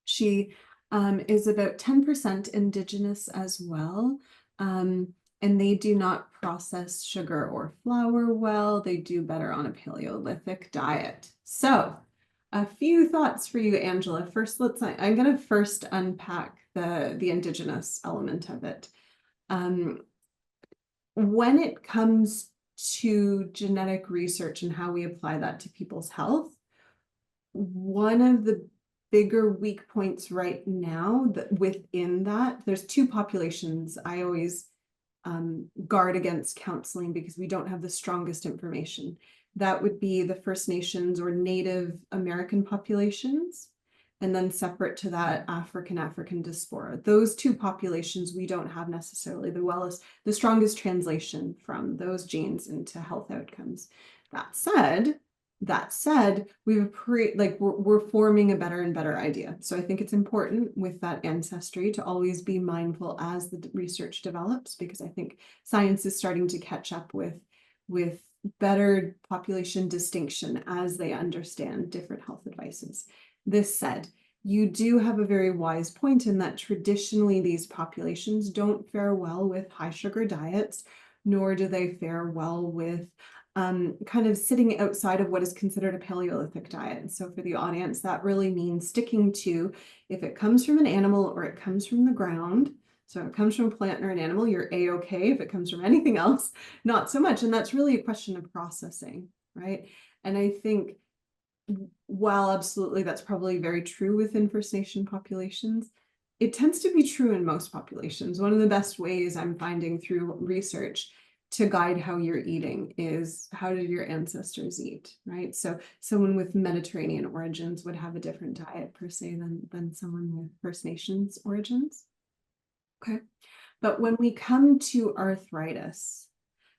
B: She is about 10% Indigenous as well. And they do not process sugar or flour well. They do better on a Paleolithic diet. So a few thoughts for you, Angela. First, I'm going to first unpack the Indigenous element of it. When it comes to genetic research and how we apply that to people's health, one of the bigger weak points right now within that, there's two populations I always guard against counseling because we don't have the strongest information. That would be the First Nations or Native American populations. And then separate to that, African diaspora. Those two populations, we don't have necessarily the strongest translation from those genes into health outcomes. That said, we're forming a better and better idea. So I think it's important with that ancestry to always be mindful as the research develops, because I think science is starting to catch up with better population distinction as they understand different health advices. This said, you do have a very wise point in that traditionally these populations don't fare well with high sugar diets, nor do they fare well with kind of sitting outside of what is considered a Paleolithic diet. And so for the audience, that really means sticking to, if it comes from an animal or it comes from the ground, so if it comes from a plant or an animal, you're A-okay. If it comes from anything else, not so much. And that's really a question of processing, right? And I think while absolutely that's probably very true within First Nation populations, it tends to be true in most populations. One of the best ways I'm finding through research to guide how you're eating is, how did your ancestors eat, right? So someone with Mediterranean origins would have a different diet per se than someone with First Nations origins. Okay. But when we come to arthritis,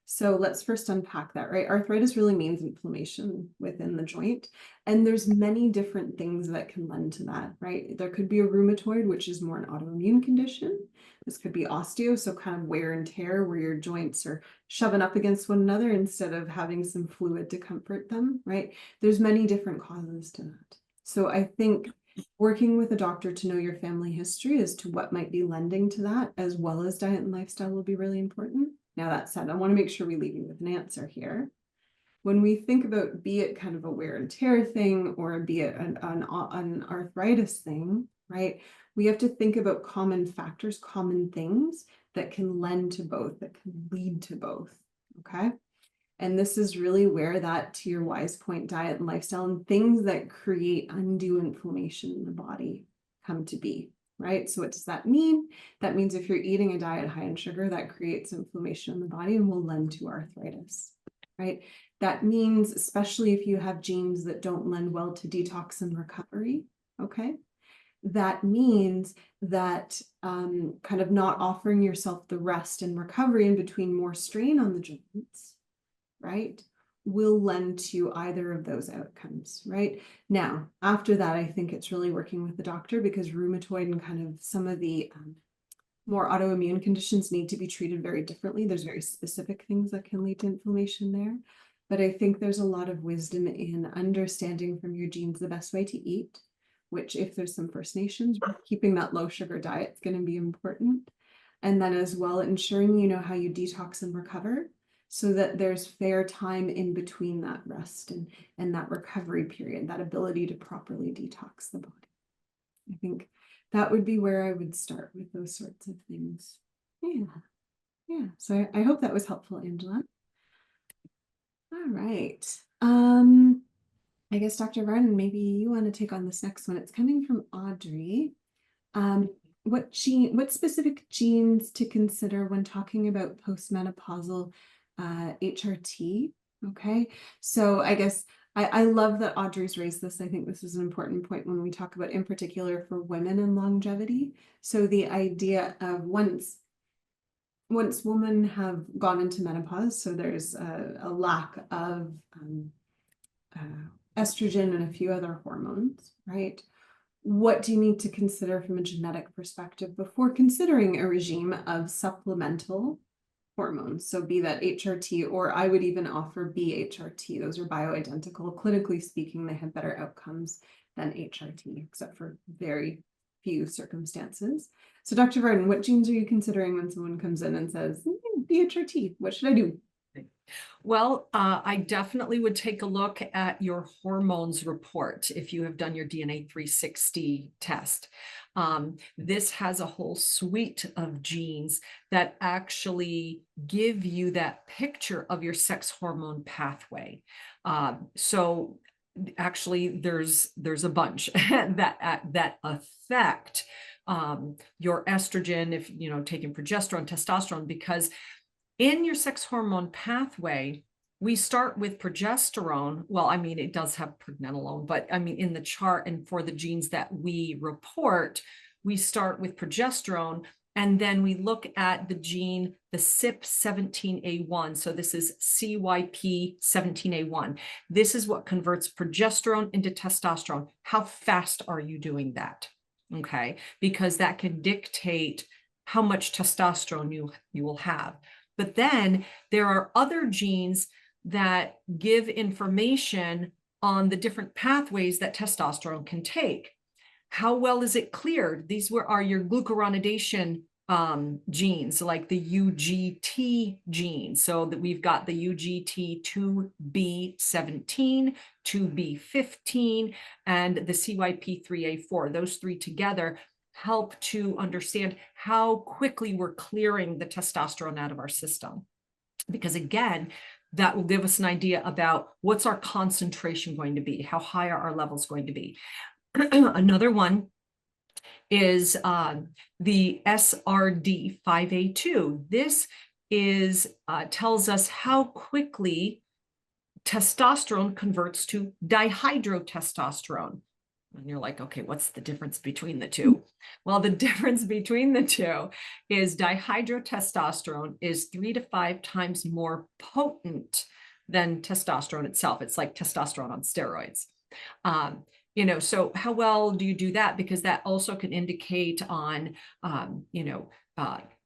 B: so let's first unpack that, right? Arthritis really means inflammation within the joint. And there's many different things that can lend to that, right? There could be a rheumatoid, which is more an autoimmune condition. This could be osteo, so kind of wear and tear where your joints are shoving up against one another instead of having some fluid to comfort them, right? There's many different causes to that. So I think working with a doctor to know your family history as to what might be lending to that, as well as diet and lifestyle, will be really important. Now, that said, I want to make sure we leave you with an answer here. When we think about, be it kind of a wear and tear thing, or be it an arthritis thing, right? We have to think about common factors, common things that can lend to both, that can lead to both, okay? And this is really where that, to your wise point, diet and lifestyle and things that create undue inflammation in the body come to be, right? So what does that mean? That means if you're eating a diet high in sugar, that creates inflammation in the body and will lend to arthritis, right? That means, especially if you have genes that don't lend well to detox and recovery, okay? That means that kind of not offering yourself the rest and recovery in between more strain on the joints, right, will lend to either of those outcomes, right? Now, after that, I think it's really working with the doctor, because rheumatoid and kind of some of the more autoimmune conditions need to be treated very differently. There's very specific things that can lead to inflammation there. But I think there's a lot of wisdom in understanding from your genes the best way to eat, which if there's some First Nations, keeping that low sugar diet is going to be important. And then as well, ensuring you know how you detox and recover, so that there's fair time in between that rest and that recovery period, that ability to properly detox the body. I think that would be where I would start with those sorts of things. Yeah. So I hope that was helpful, Angela. All right. I guess Dr. Varden, maybe you want to take on this next one. It's coming from Audrey. What specific genes to consider when talking about postmenopausal HRT? Okay, so I guess I love that Audrey's raised this. I think this is an important point when we talk about, in particular, for women and longevity. So the idea of once women have gone into menopause, so there's a lack of estrogen and a few other hormones, right? What do you need to consider from a genetic perspective before considering a regime of supplemental hormones? So be that HRT, or I would even offer BHRT. Those are bioidentical. Clinically speaking, they have better outcomes than HRT, except for very few circumstances. So Dr. Varden, what genes are you considering when someone comes in and says, BHRT, what should I do?
A: Well, I definitely would take a look at your hormones report if you have done your DNA 360 test. This has a whole suite of genes that actually give you that picture of your sex hormone pathway. So actually, there's a bunch that affect your estrogen, if taking progesterone, testosterone, because in your sex hormone pathway, we start with progesterone. Well, I mean, it does have pregnenolone, but I mean, in the chart and for the genes that we report, we start with progesterone, and then we look at the gene, the CYP17A1. So this is CYP17A1. This is what converts progesterone into testosterone. How fast are you doing that? Okay, because that can dictate how much testosterone you will have. But then there are other genes that give information on the different pathways that testosterone can take. How well is it cleared? These are your glucuronidation genes, like the UGT gene. So that we've got the UGT2B17, 2B15, and the CYP3A4. Those three together help to understand how quickly we're clearing the testosterone out of our system. Because again, that will give us an idea about what's our concentration going to be, how high are our levels going to be. Another one is the SRD5A2. This is tells us how quickly testosterone converts to dihydrotestosterone. And you're like, okay, what's the difference between the two? Well, the difference between the two is dihydrotestosterone is 3 to 5 times more potent than testosterone itself. It's like testosterone on steroids. So how well do you do that? Because that also can indicate on,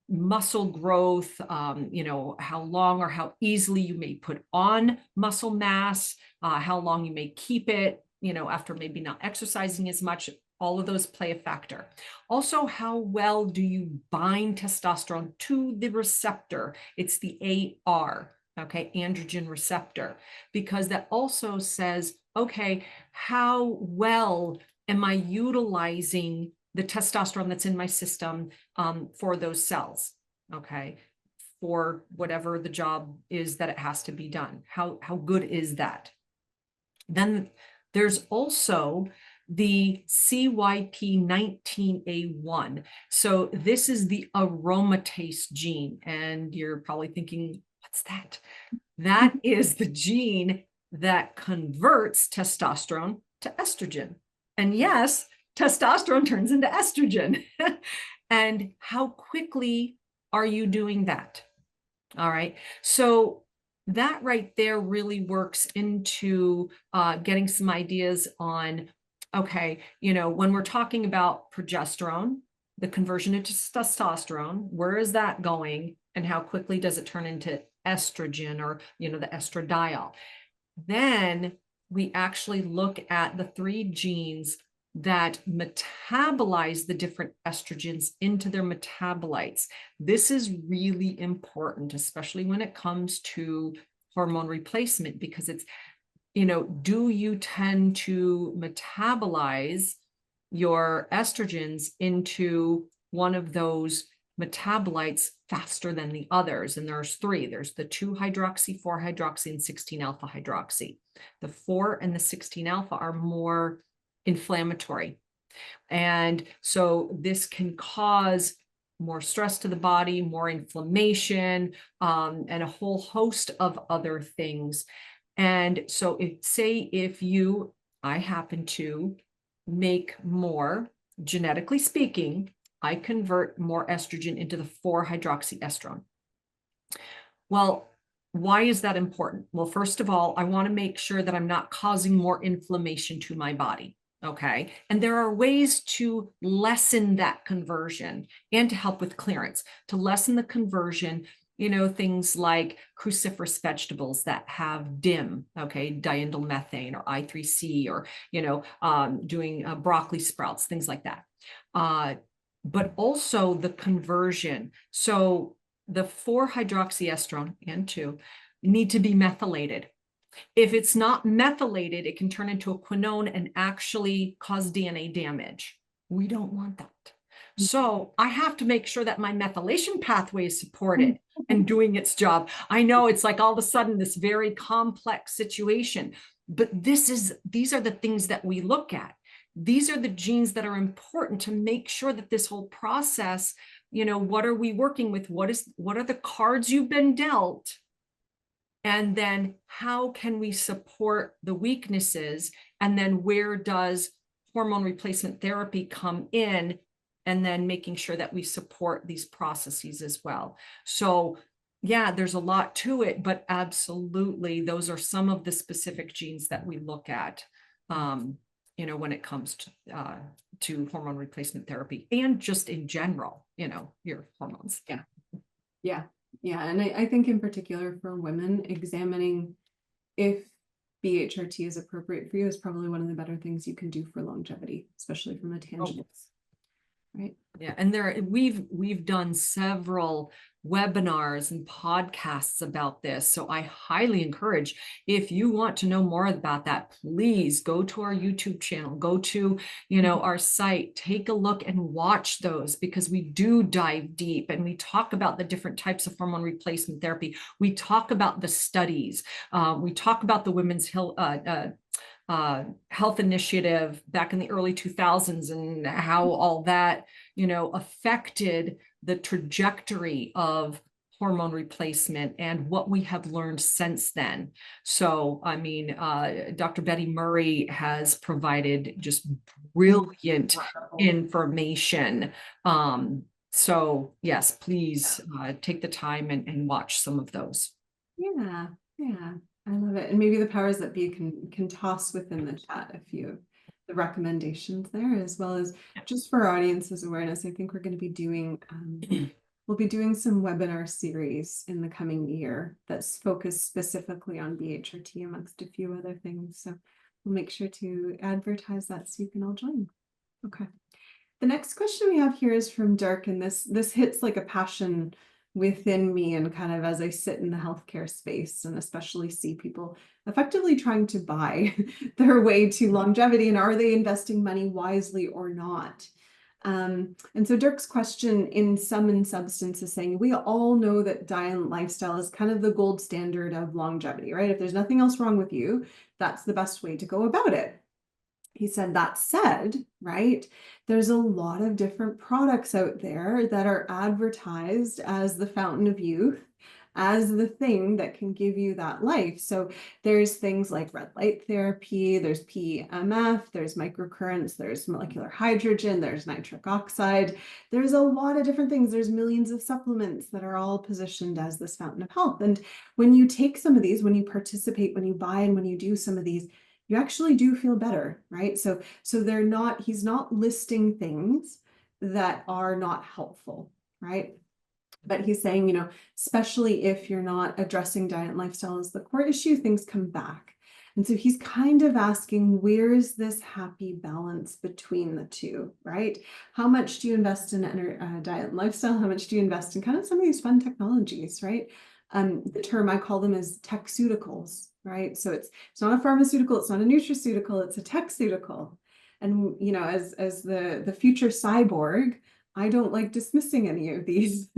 A: muscle growth, how long or how easily you may put on muscle mass, how long you may keep it, after maybe not exercising as much. All of those play a factor. Also, how well do you bind testosterone to the receptor? It's the AR, okay, androgen receptor, because that also says, okay, how well am I utilizing the testosterone that's in my system for those cells, okay, for whatever the job is that it has to be done. How good is that? Then there's also the CYP19A1. So this is the aromatase gene. And you're probably thinking, what's that? That is the gene that converts testosterone to estrogen. And yes, testosterone turns into estrogen. And how quickly are you doing that? All right. So that right there really works into getting some ideas on, okay, when we're talking about progesterone, the conversion into testosterone, where is that going and how quickly does it turn into estrogen or, the estradiol? Then we actually look at the 3 genes that metabolize the different estrogens into their metabolites. This is really important, especially when it comes to hormone replacement, because it's, do you tend to metabolize your estrogens into one of those metabolites faster than the others? And there's 3. There's the 2-hydroxy, 4-hydroxy, and 16-alpha hydroxy. The 4 and the 16-alpha are more inflammatory. And so this can cause more stress to the body, more inflammation, and a whole host of other things. And so if I happen to make more, genetically speaking, I convert more estrogen into the 4-hydroxyestrone. Well, why is that important? Well, first of all, I want to make sure that I'm not causing more inflammation to my body. Okay. And there are ways to lessen that conversion and to help with clearance. To lessen the conversion, things like cruciferous vegetables that have DIM, okay, diindolylmethane or I3C, or, doing broccoli sprouts, things like that. But also the conversion. So the 4-hydroxyestrone and 2 need to be methylated. If it's not methylated, it can turn into a quinone and actually cause DNA damage. We don't want that. So I have to make sure that my methylation pathway is supported and doing its job. I know it's like all of a sudden this very complex situation, but these are the things that we look at. These are the genes that are important to make sure that this whole process, what are we working with? What are the cards you've been dealt? And then how can we support the weaknesses? And then where does hormone replacement therapy come in? And then making sure that we support these processes as well. So yeah, there's a lot to it, but absolutely, those are some of the specific genes that we look at, when it comes to hormone replacement therapy and just in general, your hormones.
B: Yeah. Yeah. Yeah. And I think in particular for women, examining if BHRT is appropriate for you is probably one of the better things you can do for longevity, especially from a tangent. Right.
A: Yeah, and we've done several webinars and podcasts about this. So I highly encourage, if you want to know more about that, please go to our YouTube channel, go to, our site, take a look and watch those, because we do dive deep and we talk about the different types of hormone replacement therapy. We talk about the studies. We talk about the Women's Health Initiative back in the early 2000s and how all that, affected the trajectory of hormone replacement and what we have learned since then. So, I mean, Dr. Betty Murray has provided just brilliant information. So yes, please take the time and watch some of those.
B: Yeah, yeah. I love it. And maybe the powers that be can toss within the chat a few of the recommendations there, as well as just for our audience's awareness. I think we're going to be doing we'll be doing some webinar series in the coming year that's focused specifically on BHRT amongst a few other things. So we'll make sure to advertise that so you can all join. Okay. The next question we have here is from Dirk, and this hits like a passion within me, and kind of as I sit in the healthcare space and especially see people effectively trying to buy their way to longevity, and are they investing money wisely or not? And so Dirk's question in sum and substance is saying, we all know that diet and lifestyle is kind of the gold standard of longevity, right? If there's nothing else wrong with you, that's the best way to go about it. He said, that said, right, there's a lot of different products out there that are advertised as the fountain of youth, as the thing that can give you that life. So there's things like red light therapy, there's PEMF, there's microcurrents, there's molecular hydrogen, there's nitric oxide. There's a lot of different things. There's millions of supplements that are all positioned as this fountain of health. And when you take some of these, when you participate, when you buy, and when you do some of these, you actually do feel better, right? So he's not listing things that are not helpful, right? But he's saying, especially if you're not addressing diet and lifestyle as the core issue, things come back. And so he's kind of asking, where is this happy balance between the two, right? How much do you invest in diet and lifestyle? How much do you invest in kind of some of these fun technologies, right? The term I call them is techceuticals, right? So it's not a pharmaceutical, it's not a nutraceutical, it's a techceutical. And as the future cyborg, I don't like dismissing any of these.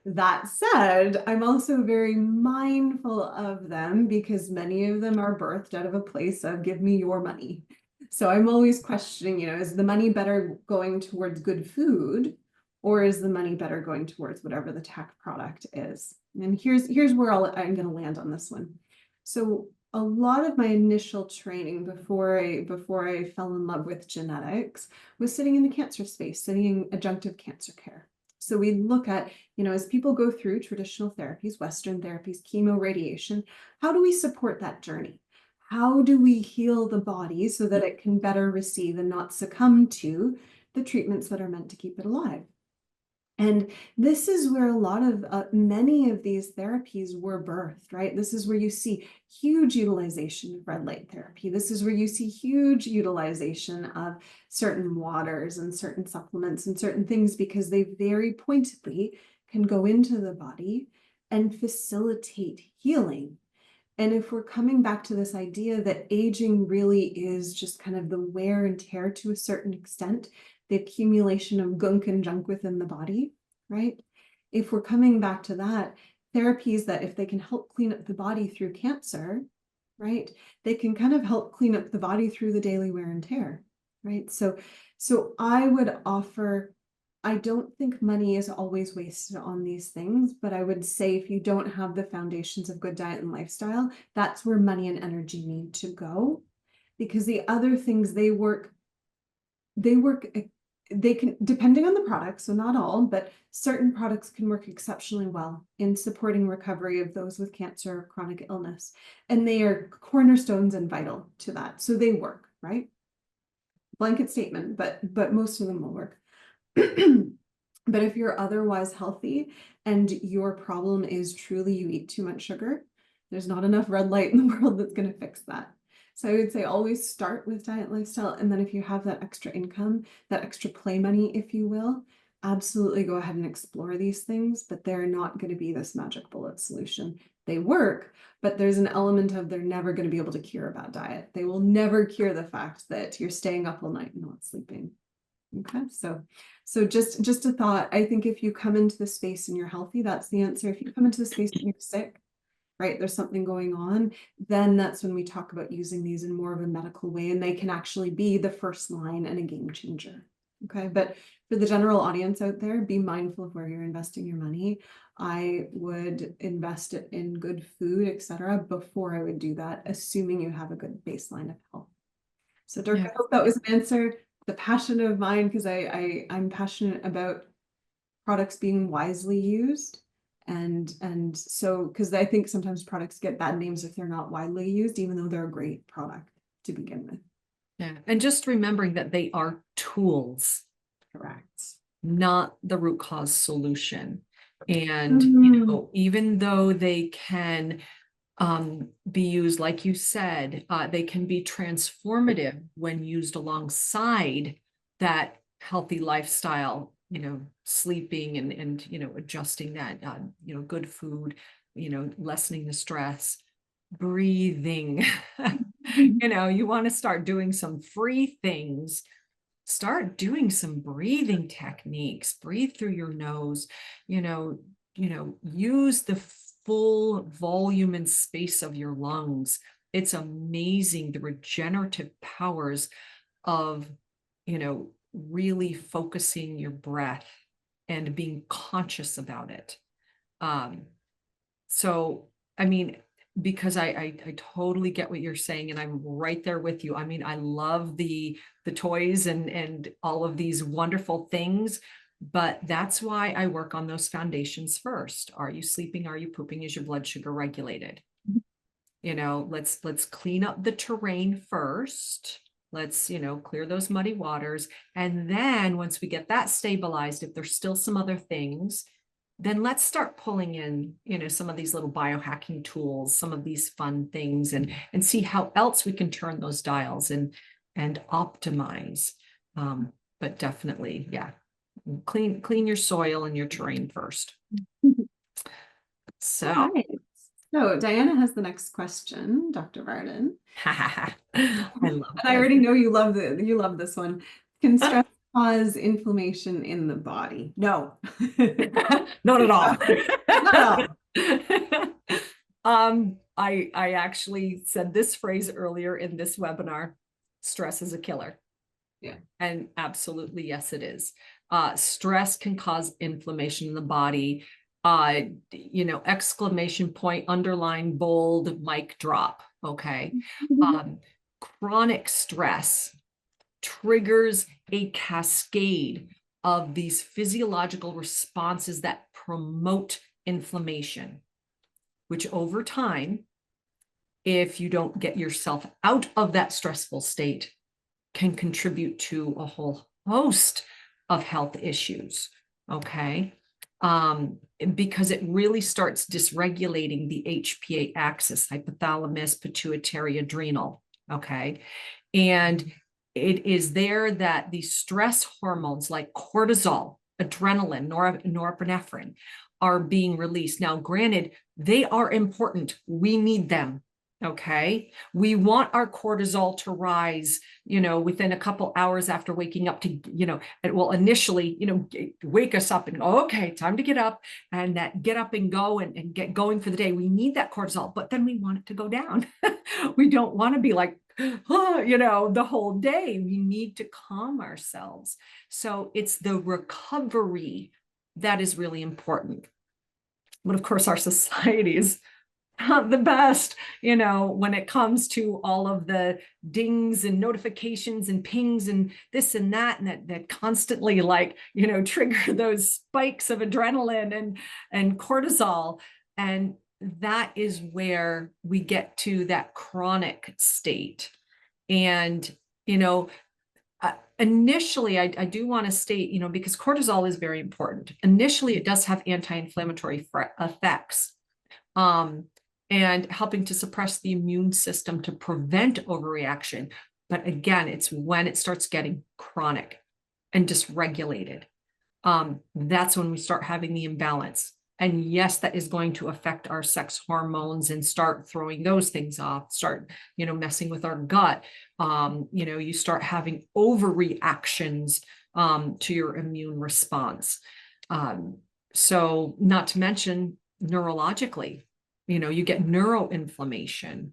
B: That said, I'm also very mindful of them because many of them are birthed out of a place of give me your money. So I'm always questioning, is the money better going towards good food, or is the money better going towards whatever the tech product is? And here's where I'm going to land on this one. So a lot of my initial training before I fell in love with genetics was sitting in the cancer space, sitting in adjunctive cancer care. So we look at, as people go through traditional therapies, Western therapies, chemo, radiation, how do we support that journey? How do we heal the body so that it can better receive and not succumb to the treatments that are meant to keep it alive? And this is where a lot of many of these therapies were birthed, right? This is where you see huge utilization of red light therapy. This is where you see huge utilization of certain waters and certain supplements and certain things, because they very pointedly can go into the body and facilitate healing. And if we're coming back to this idea that aging really is just kind of the wear and tear to a certain extent, the accumulation of gunk and junk within the body, right? If we're coming back to that, therapies that if they can help clean up the body through cancer, right, they can kind of help clean up the body through the daily wear and tear, right? So I would offer I don't think money is always wasted on these things, but I would say if you don't have the foundations of good diet and lifestyle, that's where money and energy need to go. Because the other things, they work, they can, depending on the product, so not all, but certain products can work exceptionally well in supporting recovery of those with cancer or chronic illness. And they are cornerstones and vital to that. So they work, right? Blanket statement, but most of them will work. But if you're otherwise healthy and your problem is truly you eat too much sugar, there's not enough red light in the world that's going to fix that. So I would say always start with diet lifestyle. And then if you have that extra income, that extra play money, if you will, absolutely go ahead and explore these things, but they're not going to be this magic bullet solution. They work, but there's an element of they're never going to be able to cure a bad diet. They will never cure the fact that you're staying up all night and not sleeping. Okay, so just a thought. I think if you come into the space and you're healthy, that's the answer. If you come into the space and you're sick, right, there's something going on, then that's when we talk about using these in more of a medical way, and they can actually be the first line and a game changer. Okay, but for the general audience out there, be mindful of where you're investing your money. I would invest it in good food, etc., before I would do that, assuming you have a good baseline of health. So Dirk,
A: Yeah.
B: I hope that was an answer. The passion of mine, because I'm passionate about products being wisely used. And so, because I think sometimes products get bad names if they're not widely used, even though they're a great product to begin with.
A: Yeah. And just remembering that they are tools,
B: Correct.
A: not the root cause solution. And,
B: Mm.
A: even though they can be used, like you said, they can be transformative when used alongside that healthy lifestyle, sleeping and adjusting that, good food, lessening the stress, breathing. You want to start doing some free things. Start doing some breathing techniques. Breathe through your nose, use the full volume and space of your lungs. It's amazing the regenerative powers of, really focusing your breath and being conscious about it. So, I mean, because I totally get what you're saying, and I'm right there with you. I mean, I love the toys and all of these wonderful things, but that's why I work on those foundations first. Are you sleeping? Are you pooping? Is your blood sugar regulated? Let's clean up the terrain first. Let's, clear those muddy waters. And then once we get that stabilized, if there's still some other things, then let's start pulling in, some of these little biohacking tools, some of these fun things, and see how else we can turn those dials and optimize. But definitely, yeah, clean your soil and your terrain first. So,
B: All right. So Diana has the next question, Dr. Varden.
A: I love
B: And I already know you love this one. Can stress cause inflammation in the body? No.
A: not at all.
B: Not at all.
A: I actually said this phrase earlier in this webinar: stress is a killer.
B: Yeah.
A: And absolutely, yes, it is. Stress can cause inflammation in the body. Exclamation point, underline, bold, mic drop. Okay. Chronic stress triggers a cascade of these physiological responses that promote inflammation, which over time, if you don't get yourself out of that stressful state, can contribute to a whole host of health issues. Okay. Because it really starts dysregulating the HPA axis, hypothalamus, pituitary, adrenal. Okay. And it is there that the stress hormones like cortisol, adrenaline, norepinephrine are being released. Now, granted, they are important. We need them. Okay. We want our cortisol to rise, within a couple hours after waking up to, it will initially, wake us up and go, okay, time to get up, and that get up and go and get going for the day. We need that cortisol, but then we want it to go down. We don't want to be like the whole day. We need to calm ourselves. So it's the recovery that is really important. But of course, our society is not the best, when it comes to all of the dings and notifications and pings and this and that constantly trigger those spikes of adrenaline and cortisol. And that is where we get to that chronic state. And, initially, I do want to state, because cortisol is very important. Initially, it does have anti-inflammatory effects. And helping to suppress the immune system to prevent overreaction. But again, it's when it starts getting chronic and dysregulated. That's when we start having the imbalance. And yes, that is going to affect our sex hormones and start throwing those things off, start, messing with our gut. You start having overreactions to your immune response. So not to mention neurologically, you get neuroinflammation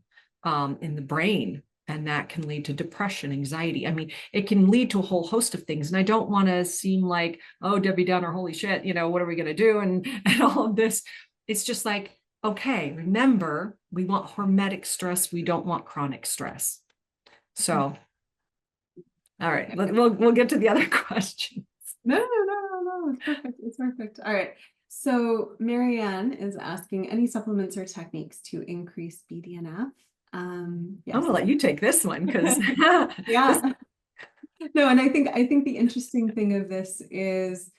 A: in the brain, and that can lead to depression, anxiety. I mean, it can lead to a whole host of things. And I don't want to seem like, oh, Debbie Downer, holy shit, what are we going to do? And all of this. It's just like, okay, remember, we want hormetic stress. We don't want chronic stress. So, all right, we'll get to the other questions.
B: No. It's perfect. It's perfect. All right. So Marianne is asking any supplements or techniques to increase BDNF. Yes.
A: I'm gonna let you take this one because
B: yeah. No, and I think the interesting thing of this is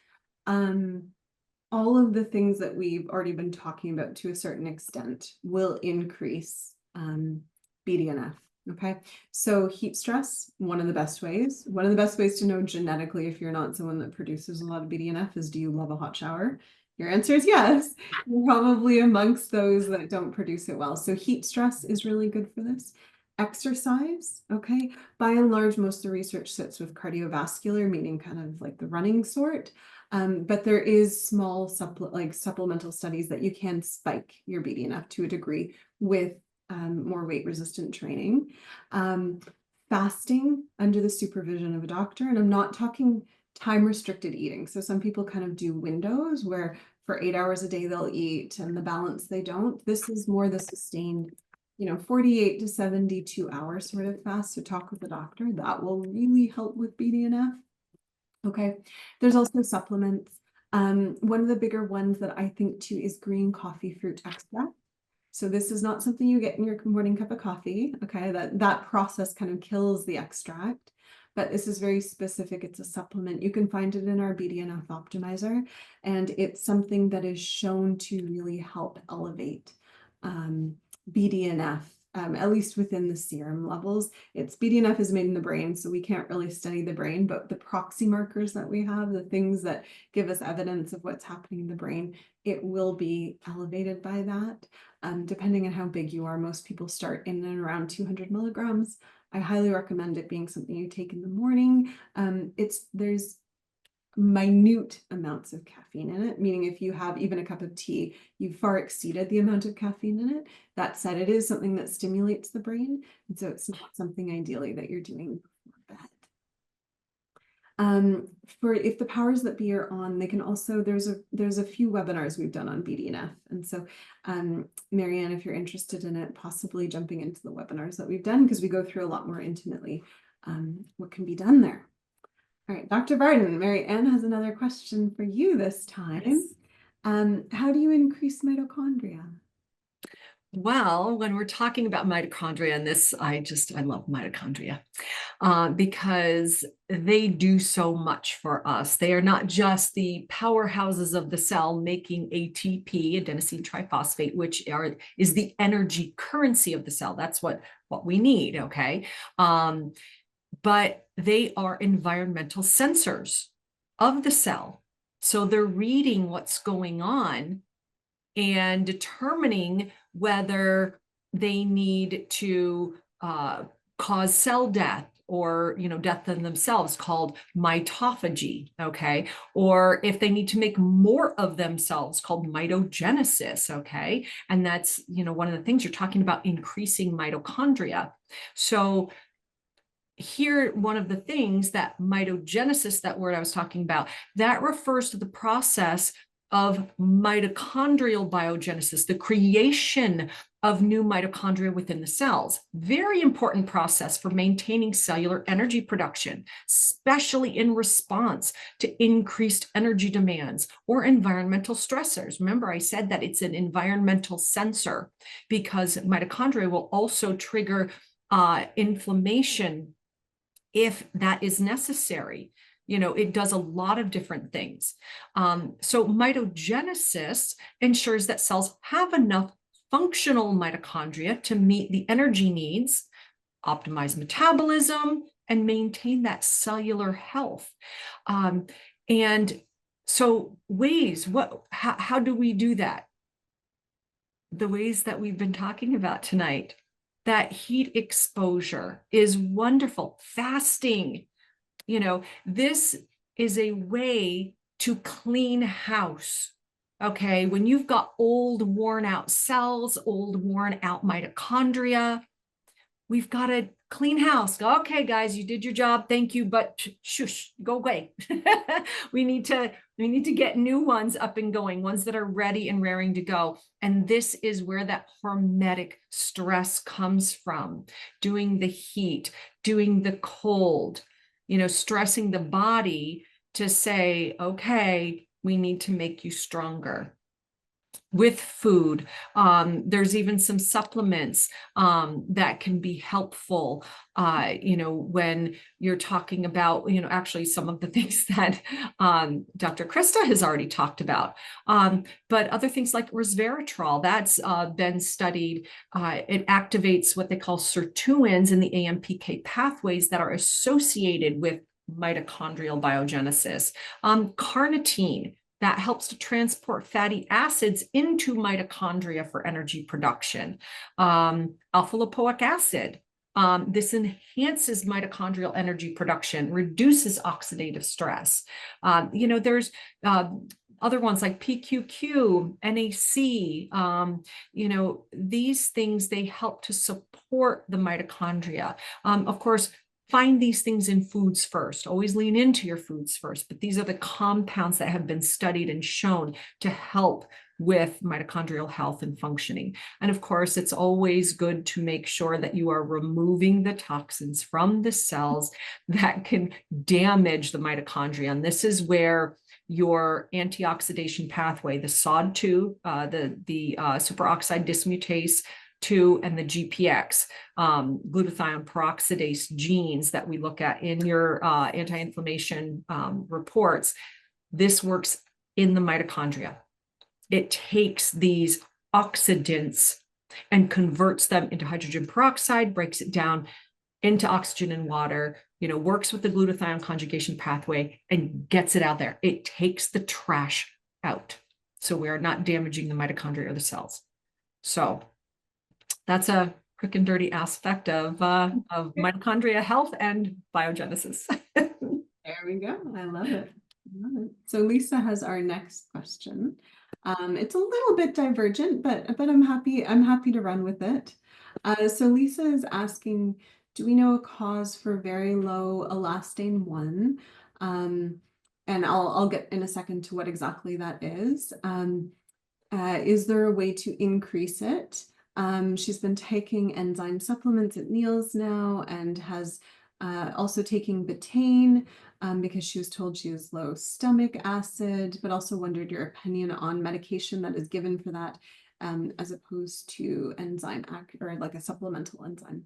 B: all of the things that we've already been talking about to a certain extent will increase BDNF. Okay, so heat stress, one of the best ways to know genetically if you're not someone that produces a lot of BDNF is, do you love a hot shower? Your answer is yes. You're probably amongst those that don't produce it well. So heat stress is really good for this. Exercise, okay. By and large, most of the research sits with cardiovascular, meaning kind of like the running sort. But there is small supplemental studies that you can spike your BDNF to a degree with more weight resistant training. Fasting under the supervision of a doctor. And I'm not talking time restricted eating. So some people kind of do windows where for 8 hours a day they'll eat and the balance they don't. This is more the sustained, 48 to 72 hours sort of fast. So talk with the doctor. That will really help with BDNF. Okay. There's also supplements. One of the bigger ones that I think too is green coffee fruit extract. So this is not something you get in your morning cup of coffee. Okay. That process kind of kills the extract. But this is very specific. It's a supplement. You can find it in our BDNF optimizer, and it's something that is shown to really help elevate BDNF, at least within the serum levels. BDNF is made in the brain, so we can't really study the brain, but the proxy markers that we have, the things that give us evidence of what's happening in the brain, it will be elevated by that. Depending on how big you are, most people start in and around 200 milligrams. I highly recommend it being something you take in the morning. There's minute amounts of caffeine in it, meaning if you have even a cup of tea, you've far exceeded the amount of caffeine in it. That said, it is something that stimulates the brain. And so it's not something ideally that you're doing before bed. For if the powers that be are on, they can also, there's a few webinars we've done on BDNF. And so, Marianne, if you're interested in it, possibly jumping into the webinars that we've done, because we go through a lot more intimately what can be done there. All right, Dr. Barden, Marianne has another question for you this time. Yes. How do you increase mitochondria?
A: Well, when we're talking about mitochondria and this, I love mitochondria because they do so much for us. They are not just the powerhouses of the cell making ATP, adenosine triphosphate, which is the energy currency of the cell. That's what we need, okay? But they are environmental sensors of the cell. So they're reading what's going on and determining whether they need to cause cell death or, death in themselves, called mitophagy, okay? Or if they need to make more of themselves, called mitogenesis, okay? And that's, one of the things you're talking about, increasing mitochondria. So here, one of the things that mitogenesis, that word I was talking about, that refers to the process of mitochondrial biogenesis, the creation of new mitochondria within the cells. Very important process for maintaining cellular energy production, especially in response to increased energy demands or environmental stressors. Remember, I said that it's an environmental sensor, because mitochondria will also trigger inflammation if that is necessary. It does a lot of different things. So mitogenesis ensures that cells have enough functional mitochondria to meet the energy needs, optimize metabolism, and maintain that cellular health. And so how do we do that? The ways that we've been talking about tonight. That heat exposure is wonderful. Fasting, this is a way to clean house. Okay, when you've got old, worn out cells, old, worn out mitochondria, we've got to clean house. Okay, guys, you did your job. Thank you, but shush, go away. we need to get new ones up and going, ones that are ready and raring to go. And this is where that hormetic stress comes from. Doing the heat, doing the cold, stressing the body to say, okay, we need to make you stronger. With food, there's even some supplements that can be helpful, when you're talking about, actually some of the things that Dr. Krista has already talked about, but other things like resveratrol, that's been studied. It activates what they call sirtuins in the AMPK pathways that are associated with mitochondrial biogenesis. Carnitine, that helps to transport fatty acids into mitochondria for energy production. Alpha lipoic acid, this enhances mitochondrial energy production, reduces oxidative stress. There's other ones like PQQ, NAC, these things, they help to support the mitochondria. Of course, find these things in foods first. Always lean into your foods first, but these are the compounds that have been studied and shown to help with mitochondrial health and functioning. And of course, it's always good to make sure that you are removing the toxins from the cells that can damage the mitochondria. And this is where your antioxidation pathway, the SOD2, the superoxide dismutase 2, and the GPX, glutathione peroxidase genes that we look at in your anti-inflammation reports. This works in the mitochondria. It takes these oxidants and converts them into hydrogen peroxide, breaks it down into oxygen and water, works with the glutathione conjugation pathway and gets it out there. It takes the trash out. So we are not damaging the mitochondria or the cells. So that's a quick and dirty aspect of mitochondria health and biogenesis.
B: There we go. I love it. So Lisa has our next question. It's a little bit divergent, but I'm happy to run with it. So Lisa is asking, do we know a cause for very low elastane 1? And I'll get in a second to what exactly that is. Is there a way to increase it? She's been taking enzyme supplements at meals now, and has also taking betaine because she was told she has low stomach acid, but also wondered your opinion on medication that is given for that as opposed to enzyme or like a supplemental enzyme.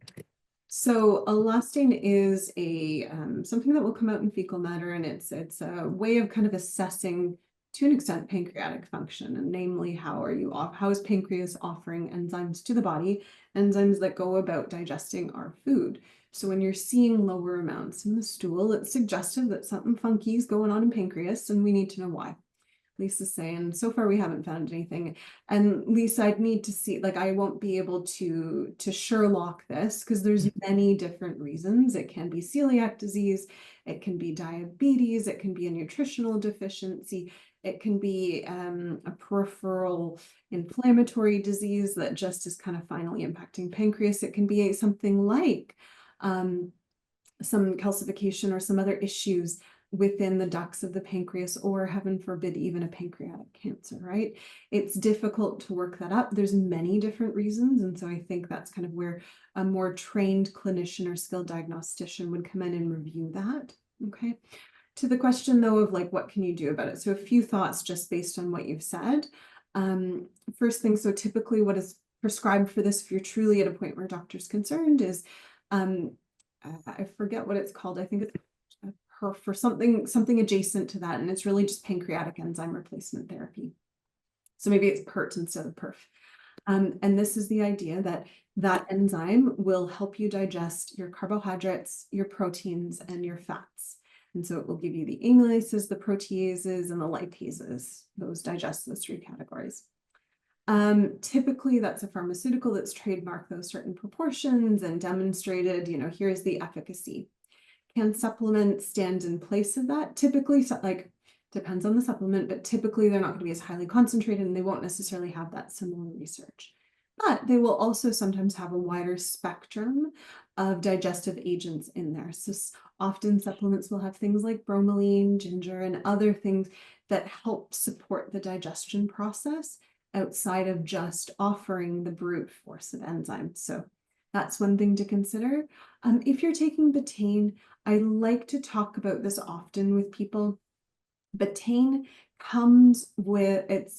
B: So elastane is a something that will come out in fecal matter, and it's a way of kind of assessing, to an extent, pancreatic function, and namely how is pancreas offering enzymes to the body, enzymes that go about digesting our food. So when you're seeing lower amounts in the stool, it's suggestive that something funky is going on in pancreas, and we need to know why. Lisa's saying, so far we haven't found anything. And Lisa, I'd need to see, like, I won't be able to Sherlock this because there's many different reasons. It can be celiac disease, it can be diabetes, it can be a nutritional deficiency, it can be a peripheral inflammatory disease that just is kind of finally impacting pancreas. It can be something like some calcification or some other issues within the ducts of the pancreas, or heaven forbid, even a pancreatic cancer, right? It's difficult to work that up. There's many different reasons. And so I think that's kind of where a more trained clinician or skilled diagnostician would come in and review that. Okay. To the question though of like, what can you do about it? So a few thoughts just based on what you've said. First thing, so typically what is prescribed for this, if you're truly at a point where a doctor's concerned, is I forget what it's called. I think it's for something adjacent to that, and it's really just pancreatic enzyme replacement therapy. So maybe it's PERT instead of perf. And this is the idea that that enzyme will help you digest your carbohydrates, your proteins, and your fats. And so it will give you the amylases, the proteases, and the lipases. Those digest those three categories. Typically that's a pharmaceutical that's trademarked those certain proportions and demonstrated, here's the efficacy. Can supplements stand in place of that? Typically, like, depends on the supplement, but typically they're not going to be as highly concentrated and they won't necessarily have that similar research. But they will also sometimes have a wider spectrum of digestive agents in there. So often supplements will have things like bromelain, ginger, and other things that help support the digestion process outside of just offering the brute force of enzymes. So that's one thing to consider. If you're taking betaine, I like to talk about this often with people. Betaine comes with it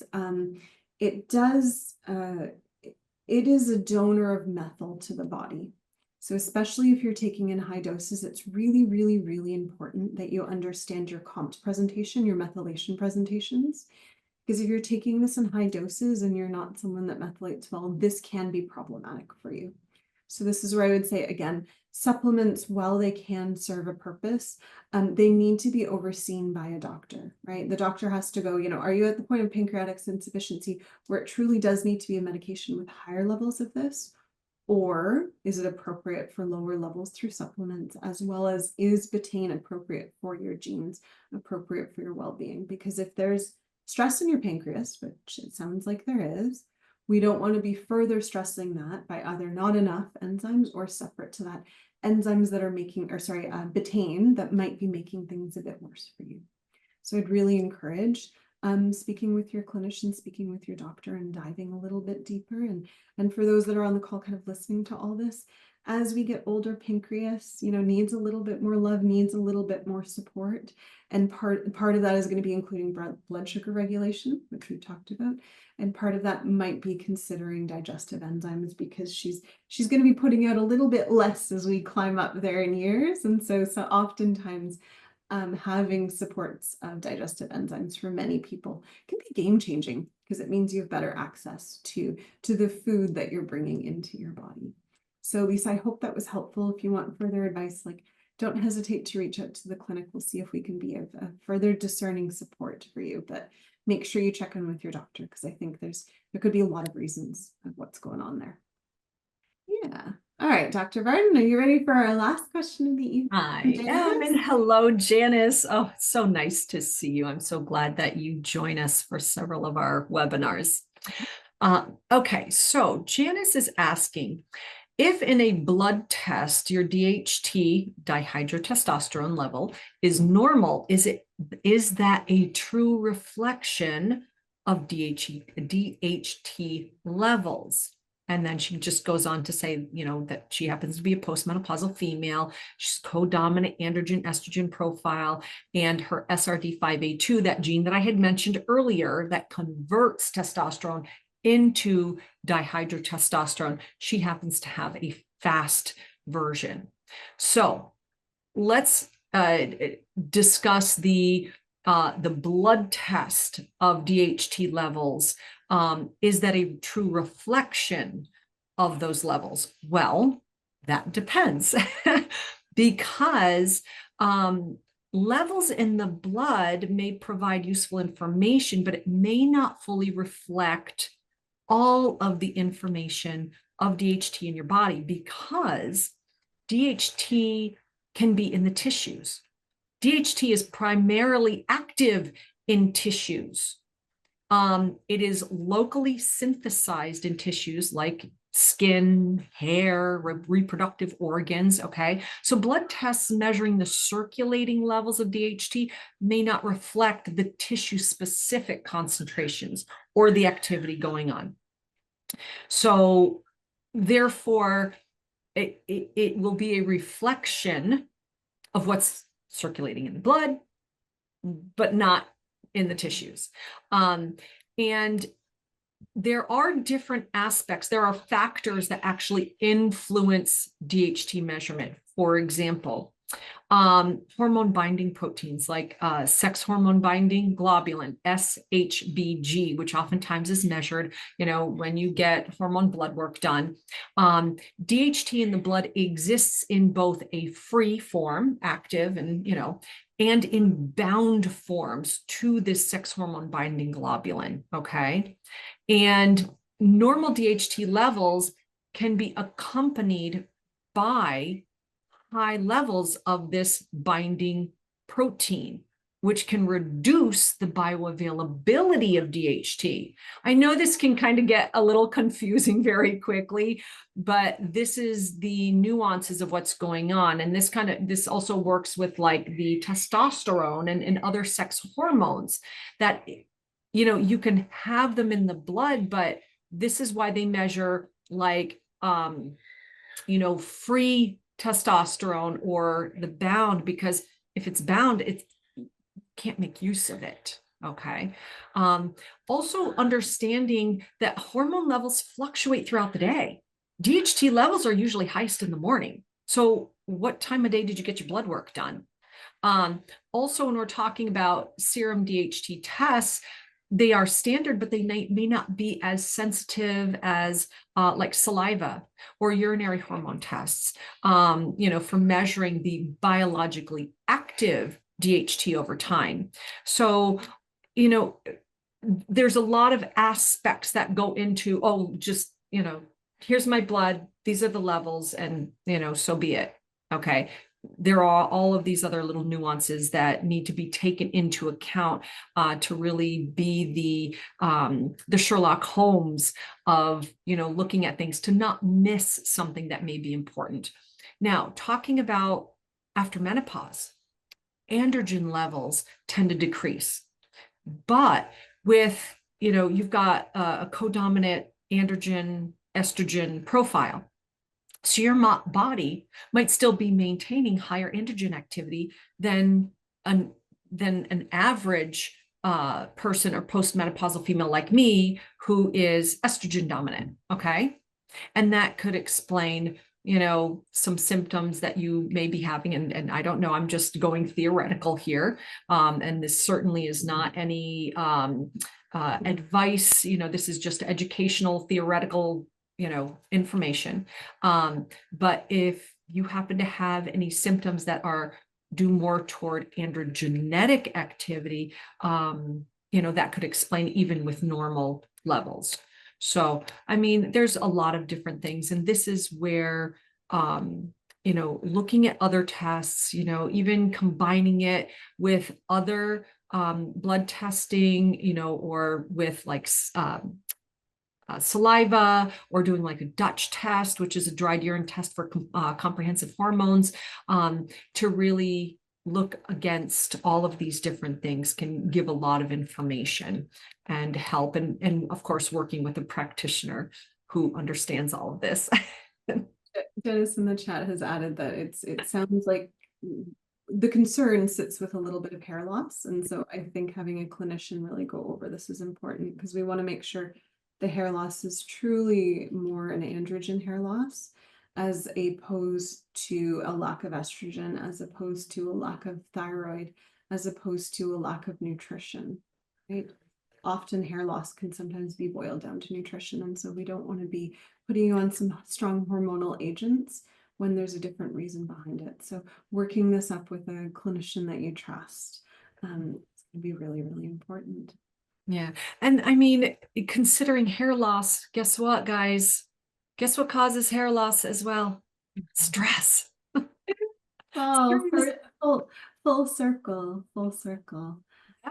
B: is a donor of methyl to the body. So especially if you're taking in high doses, it's really, really, really important that you understand your COMT presentation, your methylation presentations. Because if you're taking this in high doses and you're not someone that methylates well, this can be problematic for you. So this is where I would say, again, supplements, while they can serve a purpose, they need to be overseen by a doctor, right? The doctor has to go, are you at the point of pancreatic insufficiency where it truly does need to be a medication with higher levels of this? Or is it appropriate for lower levels through supplements, as well as is betaine appropriate for your genes, appropriate for your well-being? Because if there's stress in your pancreas, which it sounds like there is, we don't want to be further stressing that by either not enough enzymes or separate to that enzymes that are making, betaine that might be making things a bit worse for you. So I'd really encourage speaking with your clinician, speaking with your doctor, and diving a little bit deeper. And for those that are on the call kind of listening to all this, as we get older, pancreas, needs a little bit more love, needs a little bit more support. And part of that is going to be including blood sugar regulation, which we've talked about. And part of that might be considering digestive enzymes, because she's going to be putting out a little bit less as we climb up there in years. And so oftentimes having supports of digestive enzymes for many people can be game changing, because it means you have better access to the food that you're bringing into your body. So Lisa, I hope that was helpful. If you want further advice, don't hesitate to reach out to the clinic. We'll see if we can be a further discerning support for you, but make sure you check in with your doctor, because I think there could be a lot of reasons of what's going on there. Yeah. All right, Dr. Varden, are you ready for our last question of the evening?
A: I am, and hello, Janice. Oh, it's so nice to see you. I'm so glad that you join us for several of our webinars. Okay, so Janice is asking, if in a blood test your DHT, dihydrotestosterone level, is normal, is that a true reflection of DHT levels? And then she just goes on to say, that she happens to be a postmenopausal female. She's codominant androgen estrogen profile, and her SRD5A2, that gene that I had mentioned earlier that converts testosterone into dihydrotestosterone, she happens to have a fast version. So let's discuss the blood test of DHT levels. Is that a true reflection of those levels? Well, that depends because levels in the blood may provide useful information, but it may not fully reflect all of the information of DHT in your body, because DHT can be in the tissues. DHT is primarily active in tissues. It is locally synthesized in tissues like skin, hair, reproductive organs, okay? So blood tests measuring the circulating levels of DHT may not reflect the tissue-specific concentrations or the activity going on. So therefore, it will be a reflection of what's circulating in the blood, but not in the tissues. And there are different aspects. There are factors that actually influence DHT measurement. For example, hormone binding proteins like sex hormone binding globulin, SHBG, which oftentimes is measured, when you get hormone blood work done. DHT in the blood exists in both a free form, active, and in bound forms to this sex hormone binding globulin, okay? And normal DHT levels can be accompanied by high levels of this binding protein, which can reduce the bioavailability of DHT. I know this can kind of get a little confusing very quickly, but this is the nuances of what's going on. And this also works with like the testosterone and other sex hormones that, you can have them in the blood, but this is why they measure like, free testosterone or the bound, because if it's bound, it can't make use of it. Okay. Also understanding that hormone levels fluctuate throughout the day. DHT levels are usually highest in the morning. So what time of day did you get your blood work done? Also, when we're talking about serum DHT tests, they are standard, but they may not be as sensitive as like saliva or urinary hormone tests, for measuring the biologically active DHT over time. So, there's a lot of aspects that go into, here's my blood, these are the levels, and, so be it. Okay. There are all of these other little nuances that need to be taken into account to really be the Sherlock Holmes of, looking at things, to not miss something that may be important. Now, talking about after menopause, androgen levels tend to decrease, but with, you've got a codominant androgen estrogen profile. So your body might still be maintaining higher androgen activity than an average person or postmenopausal female like me who is estrogen dominant, okay? And that could explain, some symptoms that you may be having. And I don't know, I'm just going theoretical here. And this certainly is not any advice, this is just educational, theoretical information. But if you happen to have any symptoms that are due more toward androgenetic activity, that could explain even with normal levels. So, there's a lot of different things. And this is where, looking at other tests, even combining it with other blood testing, or with like saliva, or doing like a Dutch test, which is a dried urine test for comprehensive hormones, to really look against all of these different things can give a lot of information and help. And of course, working with a practitioner who understands all of this.
B: Dennis in the chat has added that it sounds like the concern sits with a little bit of hair loss. And so I think having a clinician really go over this is important, because we want to make sure the hair loss is truly more an androgen hair loss, as opposed to a lack of estrogen, as opposed to a lack of thyroid, as opposed to a lack of nutrition, right? Often hair loss can sometimes be boiled down to nutrition. And so we don't want to be putting you on some strong hormonal agents when there's a different reason behind it. So working this up with a clinician that you trust, it's going to be really, really important.
A: Yeah. And I mean, considering hair loss, guess what, guys? Guess what causes hair loss as well? Stress.
B: Oh,
A: Stress.
B: full circle, full circle.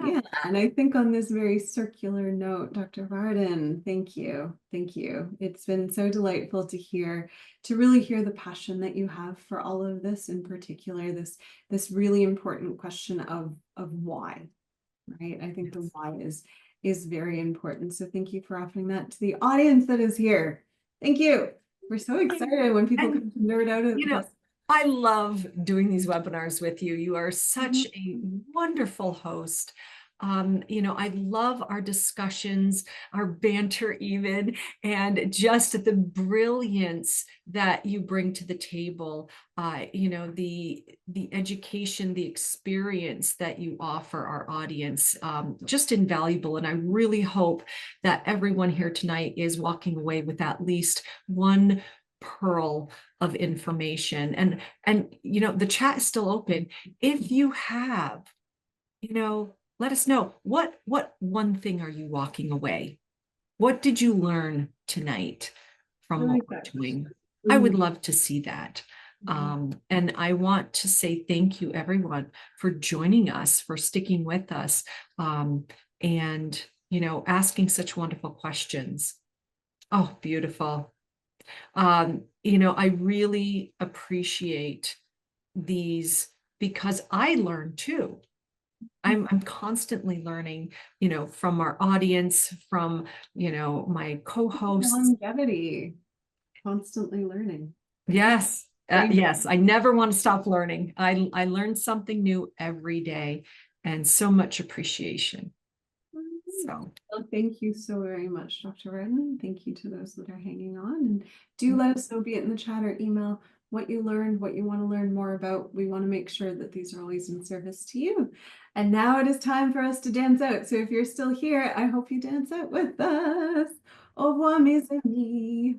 A: Yeah.
B: Yeah, and I think on this very circular note, Dr. Varden, thank you. Thank you. It's been so delightful to really hear the passion that you have for all of this, in particular, this really important question of why, right? I think the why is very important. So thank you for offering that to the audience that is here. Thank you. We're so excited when people
A: And
B: come to nerd out at
A: you know,
B: this.
A: I love doing these webinars with you. You are such a
B: Mhm.
A: wonderful host. I love our discussions, our banter even, and just the brilliance that you bring to the table. The education, the experience that you offer our audience, just invaluable. And I really hope that everyone here tonight is walking away with at least one pearl of information. And the chat is still open. If you have, let us know what one thing are you walking away? What did you learn tonight
B: I
A: from what
B: like
A: we're
B: that
A: doing?
B: question.
A: I would
B: Mhm.
A: love to see that.
B: Mhm.
A: And I want to say thank you, everyone, for joining us, for sticking with us, and asking such wonderful questions. Oh, beautiful. I really appreciate these because I learn too. I'm constantly learning, from our audience, from, my co-hosts.
B: Longevity, constantly learning.
A: Yes.
B: Getting
A: Yes, I never want to stop learning. I learn something new every day, and so much appreciation. So,
B: Well, thank you so very much, Dr. Redden. Thank you to those that are hanging on. And do let us know, be it in the chat or email, what you learned, what you want to learn more about. We want to make sure that these are always in service to you. And now it is time for us to dance out. So if you're still here, I hope you dance out with us. Au revoir, mes amis.